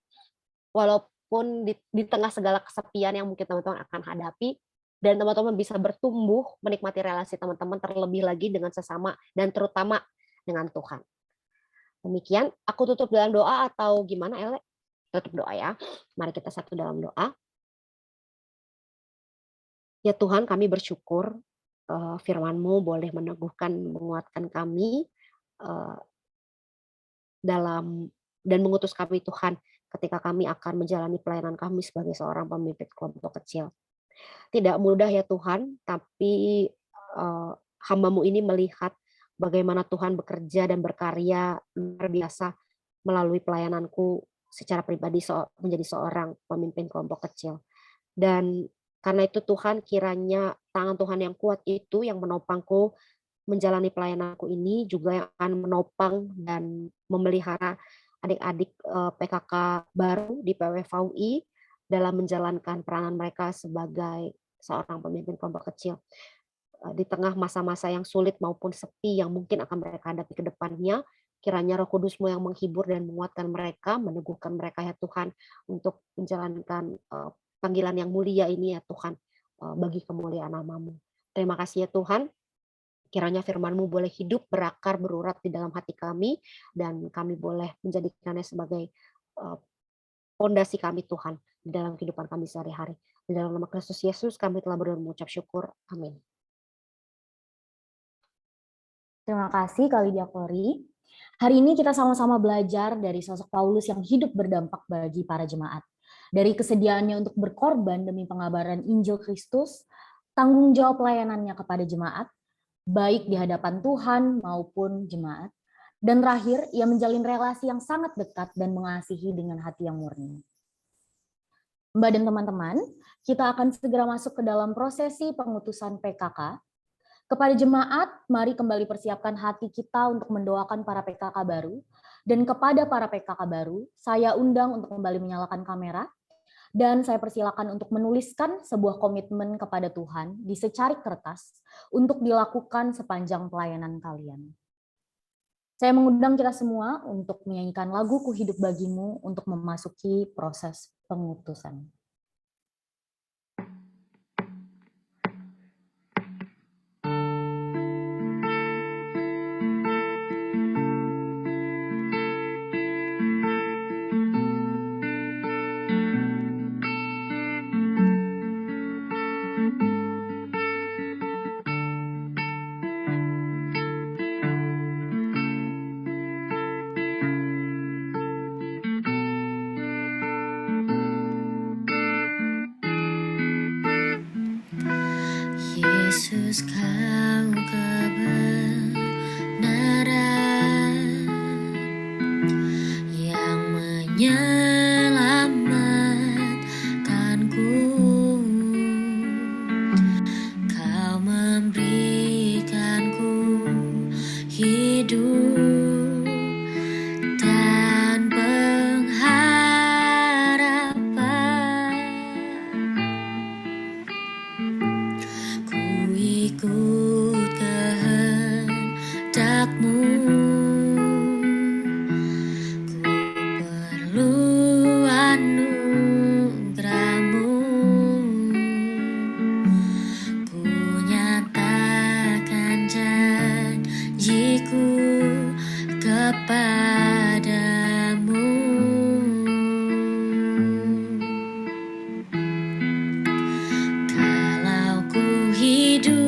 walaupun di tengah segala kesepian yang mungkin teman-teman akan hadapi, dan teman-teman bisa bertumbuh menikmati relasi teman-teman, terlebih lagi dengan sesama, dan terutama dengan Tuhan. Demikian, aku tutup dalam doa atau gimana, Ele? Tutup doa ya. Mari kita satu dalam doa. Ya Tuhan, kami bersyukur firman-Mu boleh meneguhkan, menguatkan kami dan mengutus kami Tuhan ketika kami akan menjalani pelayanan kami sebagai seorang pemimpin kelompok kecil. Tidak mudah ya Tuhan, tapi hamba-Mu ini melihat bagaimana Tuhan bekerja dan berkarya luar biasa melalui pelayananku secara pribadi menjadi seorang pemimpin kelompok kecil. Dan karena itu Tuhan, kiranya tangan Tuhan yang kuat itu yang menopangku menjalani pelayananku ini, juga yang akan menopang dan memelihara adik-adik PKK baru di PWVUI dalam menjalankan peranan mereka sebagai seorang pemimpin kelompok kecil. Di tengah masa-masa yang sulit maupun sepi yang mungkin akan mereka hadapi ke depannya, kiranya Roh Kudus-Mu yang menghibur dan menguatkan mereka, meneguhkan mereka ya Tuhan, untuk menjalankan panggilan yang mulia ini ya Tuhan, bagi kemuliaan nama-Mu. Terima kasih ya Tuhan, kiranya firman-Mu boleh hidup, berakar, berurat di dalam hati kami, dan kami boleh menjadikannya sebagai fondasi kami Tuhan, di dalam kehidupan kami sehari-hari. Di dalam nama Kristus Yesus kami telah berdoa dan mengucap syukur. Amin. Terima kasih Kak Lydia Kori. Hari ini kita sama-sama belajar dari sosok Paulus yang hidup berdampak bagi para jemaat. Dari kesediaannya untuk berkorban demi pengabaran Injil Kristus, tanggung jawab pelayanannya kepada jemaat, baik di hadapan Tuhan maupun jemaat, dan terakhir, ia menjalin relasi yang sangat dekat dan mengasihi dengan hati yang murni. Mbak dan teman-teman, kita akan segera masuk ke dalam prosesi pengutusan PKK. Kepada jemaat, mari kembali persiapkan hati kita untuk mendoakan para PKK baru. Dan kepada para PKK baru, saya undang untuk kembali menyalakan kamera. Dan saya persilakan untuk menuliskan sebuah komitmen kepada Tuhan di secarik kertas untuk dilakukan sepanjang pelayanan kalian. Saya mengundang kita semua untuk menyanyikan lagu Ku Hidup Bagimu untuk memasuki proses pengutusan. Yesus, Kau kebenaran yang menyelamatkanku. Kau memberikanku hidup dan pengharapan. Ku ikut kehendak-Mu. Ku perlu anugerah-Mu. Ku nyatakan janjiku kepadamu. Kalau ku hidup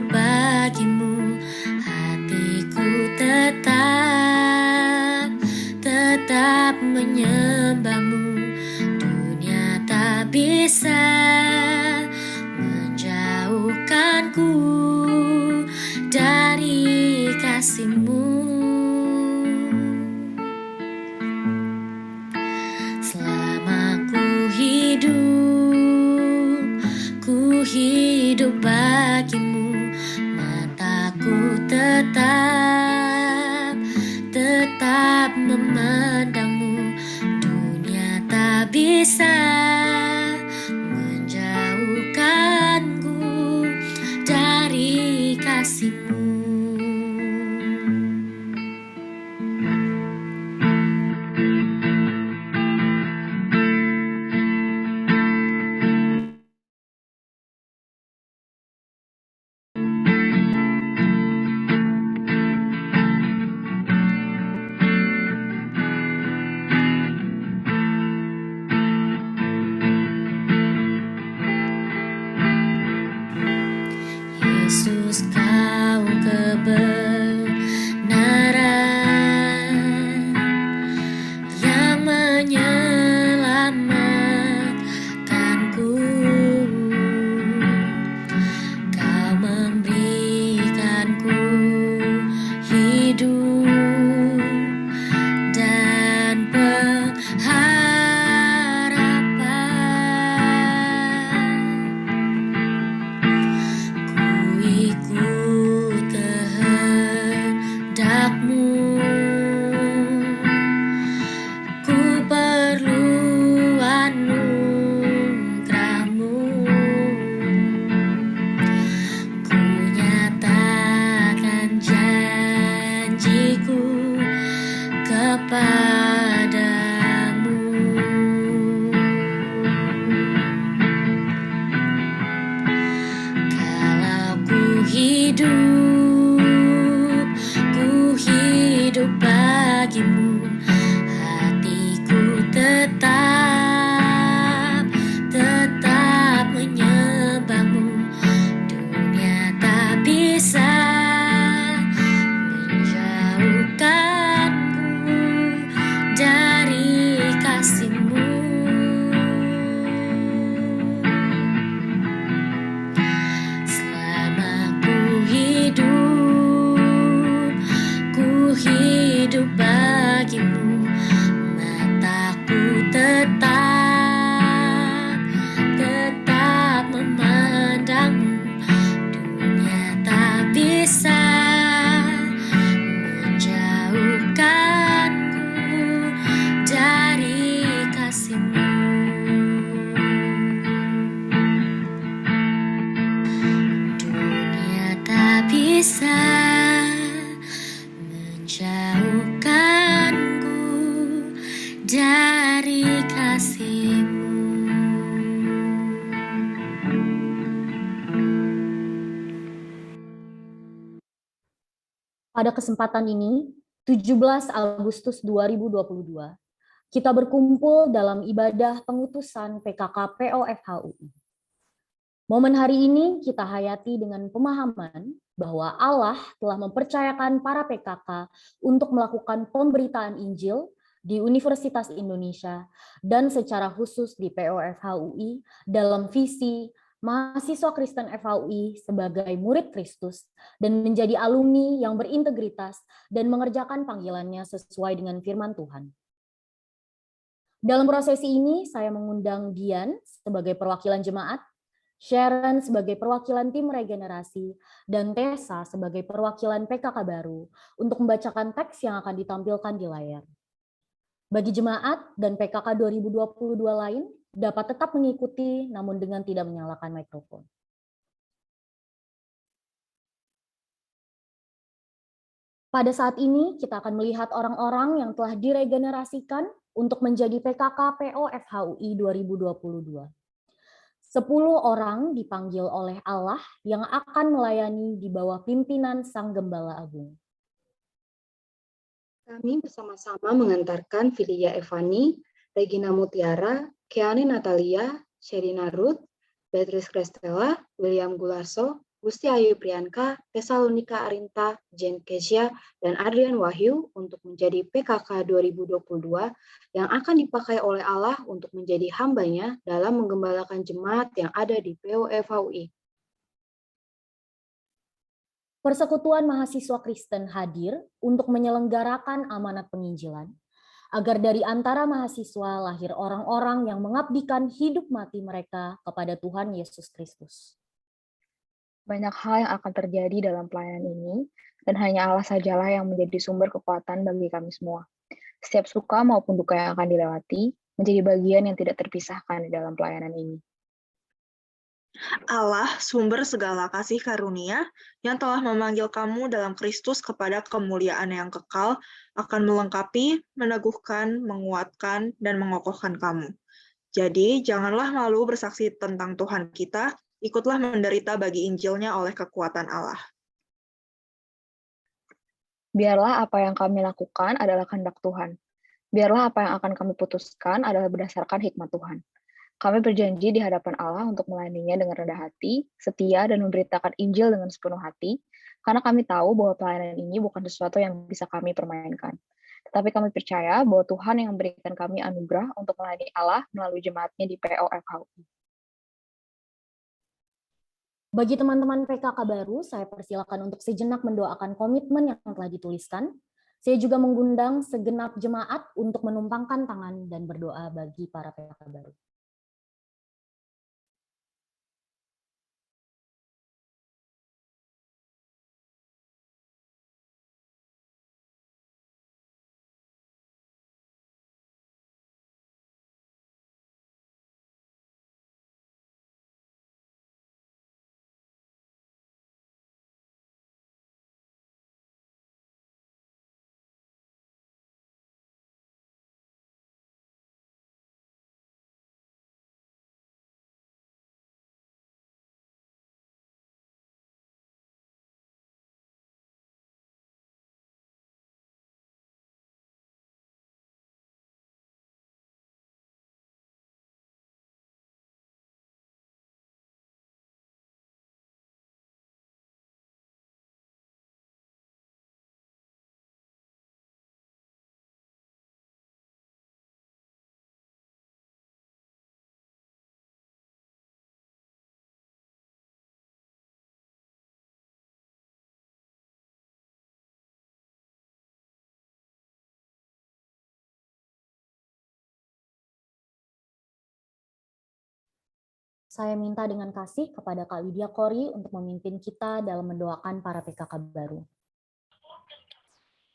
bagimu, hatiku tetap menyembah-Mu. Dunia tak bisa menjauhkanku dari kasih-Mu. Selama ku hidup bagimu, mataku tetap memandang-Mu. Dunia tak bisa menjauhkanku dari kasih-Mu. hidup bagimu, hatiku tetap menyembahmu. Dunia tak bisa menjauhkanku dari kasih-Mu. Selama ku hidup bagimu, mataku tetap memandangmu. Dunia tak bisa menjauhkanku dari kasih-Mu. Dunia tak bisa menjauhkanku dari kasih-Mu. Pada kesempatan ini, 17 Agustus 2022, kita berkumpul dalam ibadah pengutusan PKK POFHUI. Momen hari ini kita hayati dengan pemahaman bahwa Allah telah mempercayakan para PKK untuk melakukan pemberitaan Injil di Universitas Indonesia dan secara khusus di POFHUI dalam visi mahasiswa Kristen FHUI sebagai murid Kristus dan menjadi alumni yang berintegritas dan mengerjakan panggilannya sesuai dengan firman Tuhan. Dalam prosesi ini, saya mengundang Dian sebagai perwakilan jemaat, Sharon sebagai perwakilan tim regenerasi, dan Tessa sebagai perwakilan PKK baru untuk membacakan teks yang akan ditampilkan di layar. Bagi jemaat dan PKK 2022 lain, dapat tetap mengikuti namun dengan tidak menyalakan mikrofon. Pada saat ini, kita akan melihat orang-orang yang telah diregenerasikan untuk menjadi PKK POFHUI 2022. 10 orang dipanggil oleh Allah yang akan melayani di bawah pimpinan Sang Gembala Agung. Kami bersama-sama mengantarkan Filia Evani, Regina Mutiara, Keani Natalia, Sherina Ruth, Beatrice Krestella, William Gularso, Gusti Ayu Priyanka, Tessalonika Arinta, Jen Kesia, dan Adrian Wahyu untuk menjadi PKK 2022 yang akan dipakai oleh Allah untuk menjadi hambanya dalam menggembalakan jemaat yang ada di POFHUI. Persekutuan Mahasiswa Kristen hadir untuk menyelenggarakan amanat penginjilan, agar dari antara mahasiswa lahir orang-orang yang mengabdikan hidup mati mereka kepada Tuhan Yesus Kristus. Banyak hal yang akan terjadi dalam pelayanan ini, dan hanya Allah sajalah yang menjadi sumber kekuatan bagi kami semua. Setiap suka maupun duka yang akan dilewati, menjadi bagian yang tidak terpisahkan di dalam pelayanan ini. Allah, sumber segala kasih karunia, yang telah memanggil kamu dalam Kristus kepada kemuliaan yang kekal, akan melengkapi, meneguhkan, menguatkan, dan mengokohkan kamu. Jadi, janganlah malu bersaksi tentang Tuhan kita, ikutlah menderita bagi Injilnya oleh kekuatan Allah. Biarlah apa yang kami lakukan adalah kehendak Tuhan. Biarlah apa yang akan kami putuskan adalah berdasarkan hikmat Tuhan. Kami berjanji di hadapan Allah untuk melayaninya dengan rendah hati, setia, dan memberitakan Injil dengan sepenuh hati, karena kami tahu bahwa pelayanan ini bukan sesuatu yang bisa kami permainkan. Tetapi kami percaya bahwa Tuhan yang memberikan kami anugerah untuk melayani Allah melalui jemaatnya di POFHUI. Bagi teman-teman PKK baru, saya persilakan untuk sejenak mendoakan komitmen yang telah dituliskan. Saya juga mengundang segenap jemaat untuk menumpangkan tangan dan berdoa bagi para PKK baru. Saya minta dengan kasih kepada Kak Lydia Kori untuk memimpin kita dalam mendoakan para PKK baru.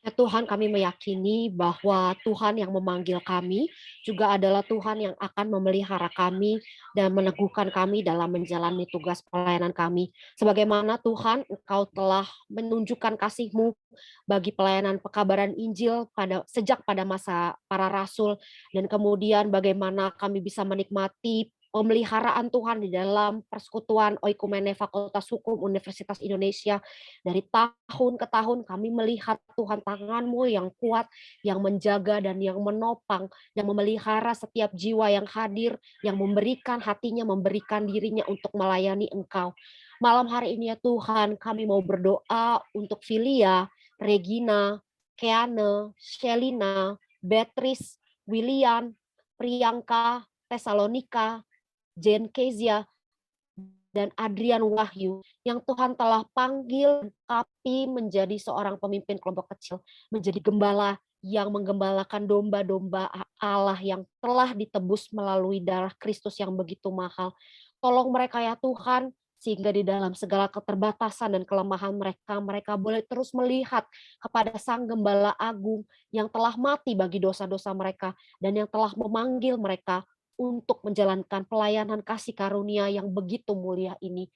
Ya Tuhan, kami meyakini bahwa Tuhan yang memanggil kami juga adalah Tuhan yang akan memelihara kami dan meneguhkan kami dalam menjalani tugas pelayanan kami. Sebagaimana Tuhan, Engkau telah menunjukkan kasih-Mu bagi pelayanan pekabaran Injil sejak pada masa para rasul, dan kemudian bagaimana kami bisa menikmati pemeliharaan Tuhan di dalam persekutuan Oikumene Fakultas Hukum Universitas Indonesia. Dari tahun ke tahun kami melihat Tuhan tangan-Mu yang kuat, yang menjaga dan yang menopang, yang memelihara setiap jiwa yang hadir, yang memberikan hatinya, memberikan dirinya untuk melayani Engkau. Malam hari ini ya Tuhan, kami mau berdoa untuk Filia, Regina, Keane, Shelina, Beatrice, William, Priyanka, Tesalonika, Jen Kezia, dan Adrian Wahyu, yang Tuhan telah panggil kami menjadi seorang pemimpin kelompok kecil, menjadi gembala yang menggembalakan domba-domba Allah yang telah ditebus melalui darah Kristus yang begitu mahal. Tolong mereka ya Tuhan, sehingga di dalam segala keterbatasan dan kelemahan mereka boleh terus melihat kepada Sang Gembala Agung yang telah mati bagi dosa-dosa mereka dan yang telah memanggil mereka untuk menjalankan pelayanan kasih karunia yang begitu mulia ini.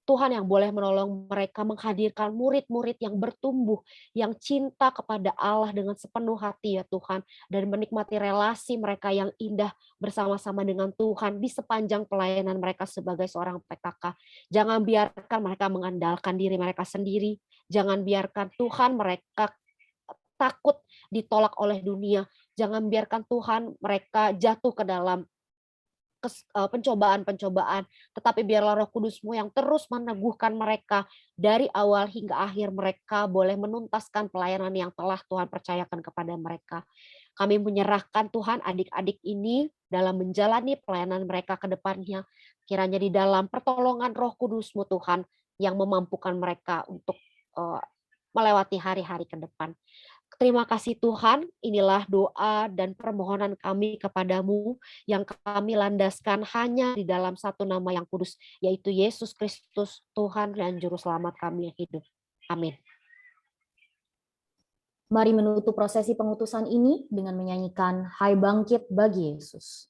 Tuhan yang boleh menolong mereka menghadirkan murid-murid yang bertumbuh, yang cinta kepada Allah dengan sepenuh hati ya Tuhan, dan menikmati relasi mereka yang indah bersama-sama dengan Tuhan di sepanjang pelayanan mereka sebagai seorang PKK. Jangan biarkan mereka mengandalkan diri mereka sendiri, jangan biarkan Tuhan mereka takut ditolak oleh dunia, jangan biarkan Tuhan mereka jatuh ke dalam pencobaan-pencobaan, tetapi biarlah Roh Kudus-Mu yang terus meneguhkan mereka dari awal hingga akhir mereka boleh menuntaskan pelayanan yang telah Tuhan percayakan kepada mereka. Kami menyerahkan Tuhan adik-adik ini dalam menjalani pelayanan mereka ke depannya, kiranya di dalam pertolongan Roh Kudus-Mu Tuhan yang memampukan mereka untuk melewati hari-hari ke depan. Terima kasih Tuhan, inilah doa dan permohonan kami kepadamu yang kami landaskan hanya di dalam satu nama yang kudus, yaitu Yesus Kristus, Tuhan dan Juru Selamat kami yang hidup. Amin. Mari menutup prosesi pengutusan ini dengan menyanyikan Hai Bangkit bagi Yesus.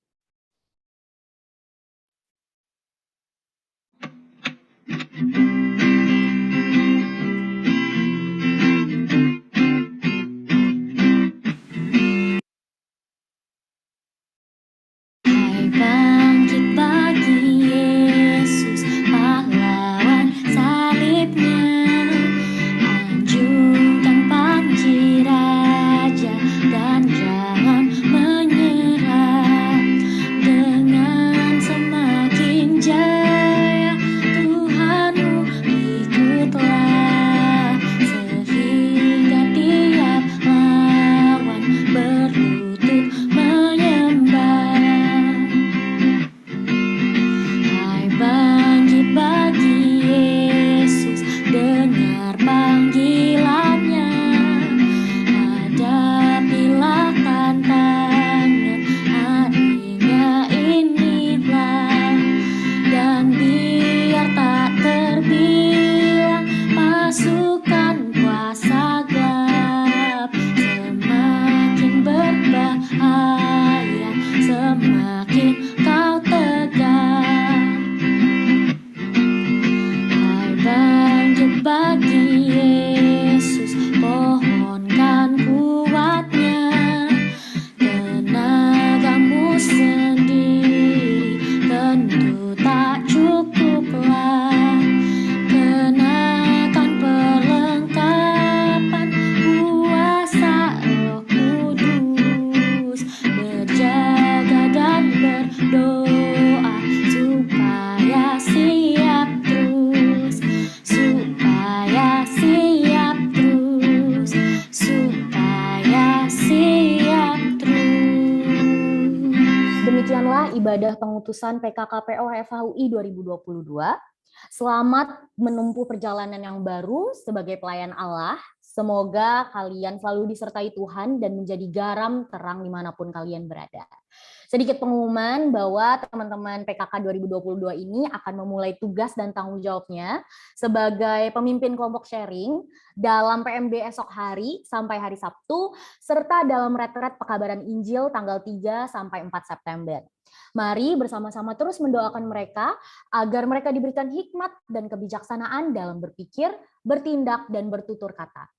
Bangkit bagi Yesus, pahlawan salibnya, anjungkan panji raja dan jangan menyerah. Dengan semakin jaya Tuhanmu ikutlah, sehingga tiap lawan berlutut menyembah. Bangkit bagi Yesus, dengar panggilannya, hadapilah tantangan harinya inilah, dan biar tak terbilang pasukan kuasa gelap, semakin berbahaya, semakin kau tegar. Bangkit bagi Yesus, pohonkan kuatnya, tenagamu sendiri tentu tak cukuplah. Kenakan perlengkapan kuasa Roh Kudus, berjaga dan berdoa supaya siap terus, supaya siap terus, supaya siap terus. Demikianlah ibadah pengutusan PKK PO FHUI 2022. Selamat menempuh perjalanan yang baru sebagai pelayan Allah. Semoga kalian selalu disertai Tuhan dan menjadi garam terang dimanapun kalian berada. Sedikit pengumuman bahwa teman-teman PKK 2022 ini akan memulai tugas dan tanggung jawabnya sebagai pemimpin kelompok sharing dalam PMB esok hari sampai hari Sabtu, serta dalam retret pekabaran Injil tanggal 3 sampai 4 September. Mari bersama-sama terus mendoakan mereka agar mereka diberikan hikmat dan kebijaksanaan dalam berpikir, bertindak, dan bertutur kata.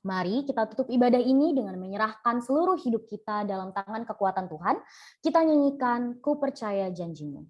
Mari kita tutup ibadah ini dengan menyerahkan seluruh hidup kita dalam tangan kekuatan Tuhan. Kita nyanyikan Ku Percaya Janjimu.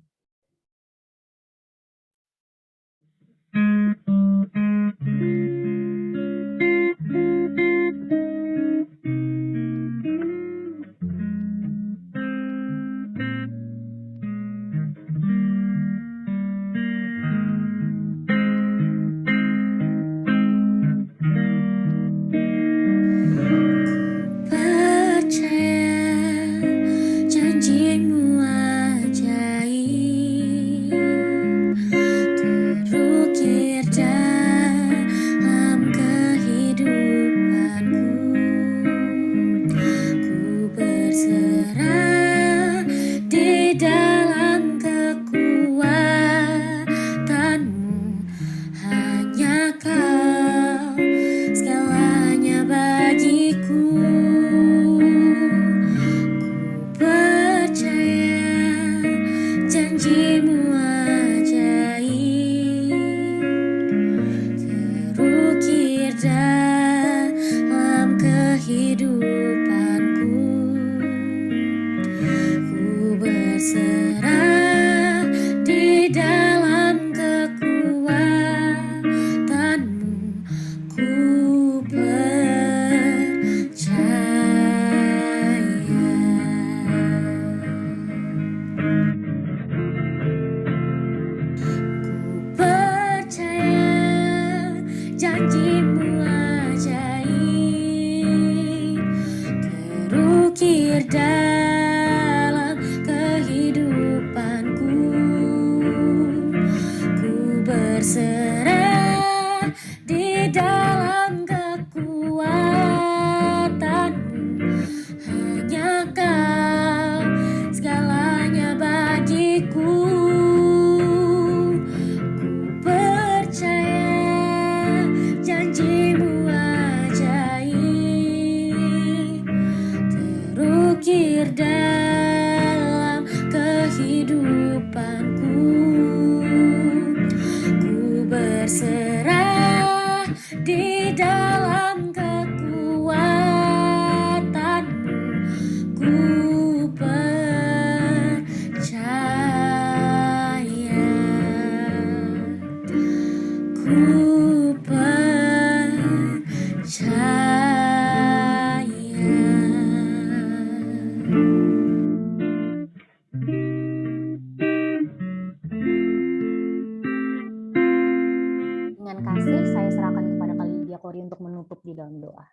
Dengan kasih, saya serahkan kepada Kalidia Kori untuk menutup di dalam doa.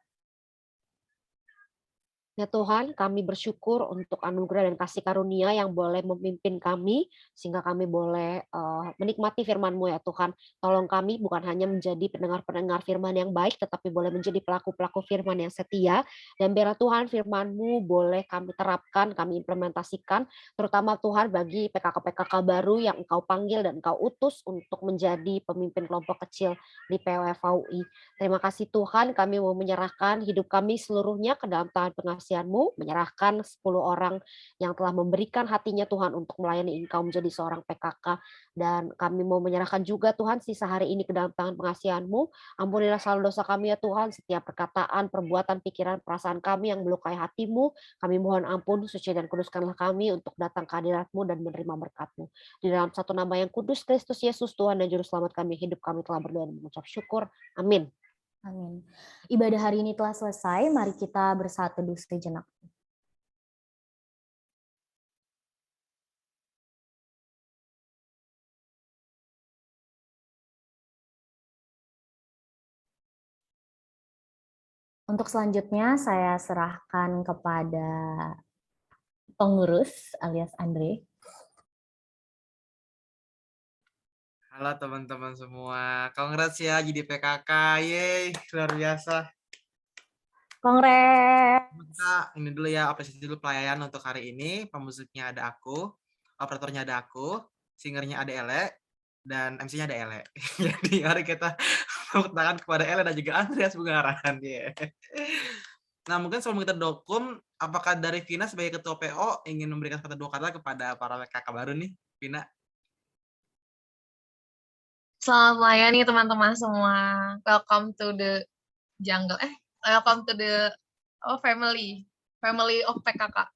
Ya Tuhan, kami bersyukur untuk anugerah dan kasih karunia yang boleh memimpin kami, sehingga kami boleh menikmati firman-Mu ya Tuhan. Tolong kami bukan hanya menjadi pendengar-pendengar firman yang baik, tetapi boleh menjadi pelaku-pelaku firman yang setia. Dan biarlah Tuhan firman-Mu boleh kami terapkan, kami implementasikan, terutama Tuhan bagi PKK-PKK baru yang Engkau panggil dan Engkau utus untuk menjadi pemimpin kelompok kecil di PWFAUI. Terima kasih Tuhan, kami mau menyerahkan hidup kami seluruhnya ke dalam tangan pengasihan-Mu, menyerahkan 10 orang yang telah memberikan hatinya Tuhan untuk melayani Engkau menjadi seorang PKK. Dan kami mau menyerahkan juga Tuhan sisa hari ini ke dalam tangan pengasihan-Mu. Ampunilah selalu dosa kami ya Tuhan, setiap perkataan, perbuatan, pikiran, perasaan kami yang melukai hati-Mu. Kami mohon ampun, suci dan kuduskanlah kami untuk datang ke hadirat-Mu dan menerima berkat-Mu. Di dalam satu nama yang kudus, Kristus Yesus, Tuhan dan Juru Selamat kami, hidup kami telah berdoa dan mengucap syukur. Amin. Amin. Ibadah hari ini telah selesai, mari kita bersatu teduh sejenak. Untuk selanjutnya saya serahkan kepada pengurus alias Andre. Halo teman-teman semua. Congrats ya jadi PKK. Yeay, luar biasa. Kongres. Kita ini dulu ya, apresiasi dulu pelayan untuk hari ini. Pemusiknya ada aku, operatornya ada aku, singernya ada Ele, dan MC-nya ada Ele. Jadi mari kita tepuk tangan kepada Ele dan juga Andreas Bungaran. Yeah. Nah, mungkin sebelum kita dokum, apakah dari Vina sebagai ketua PO ingin memberikan kata dua kata kepada para PKK baru nih, Vina? Selamat malam nih teman-teman semua. Welcome to the jungle. Welcome to the family of PKK.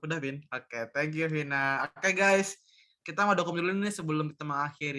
Udah, Vin. Oke, thank you, Vina. Oke, guys. Kita mau dokum dulu nih sebelum kita mengakhiri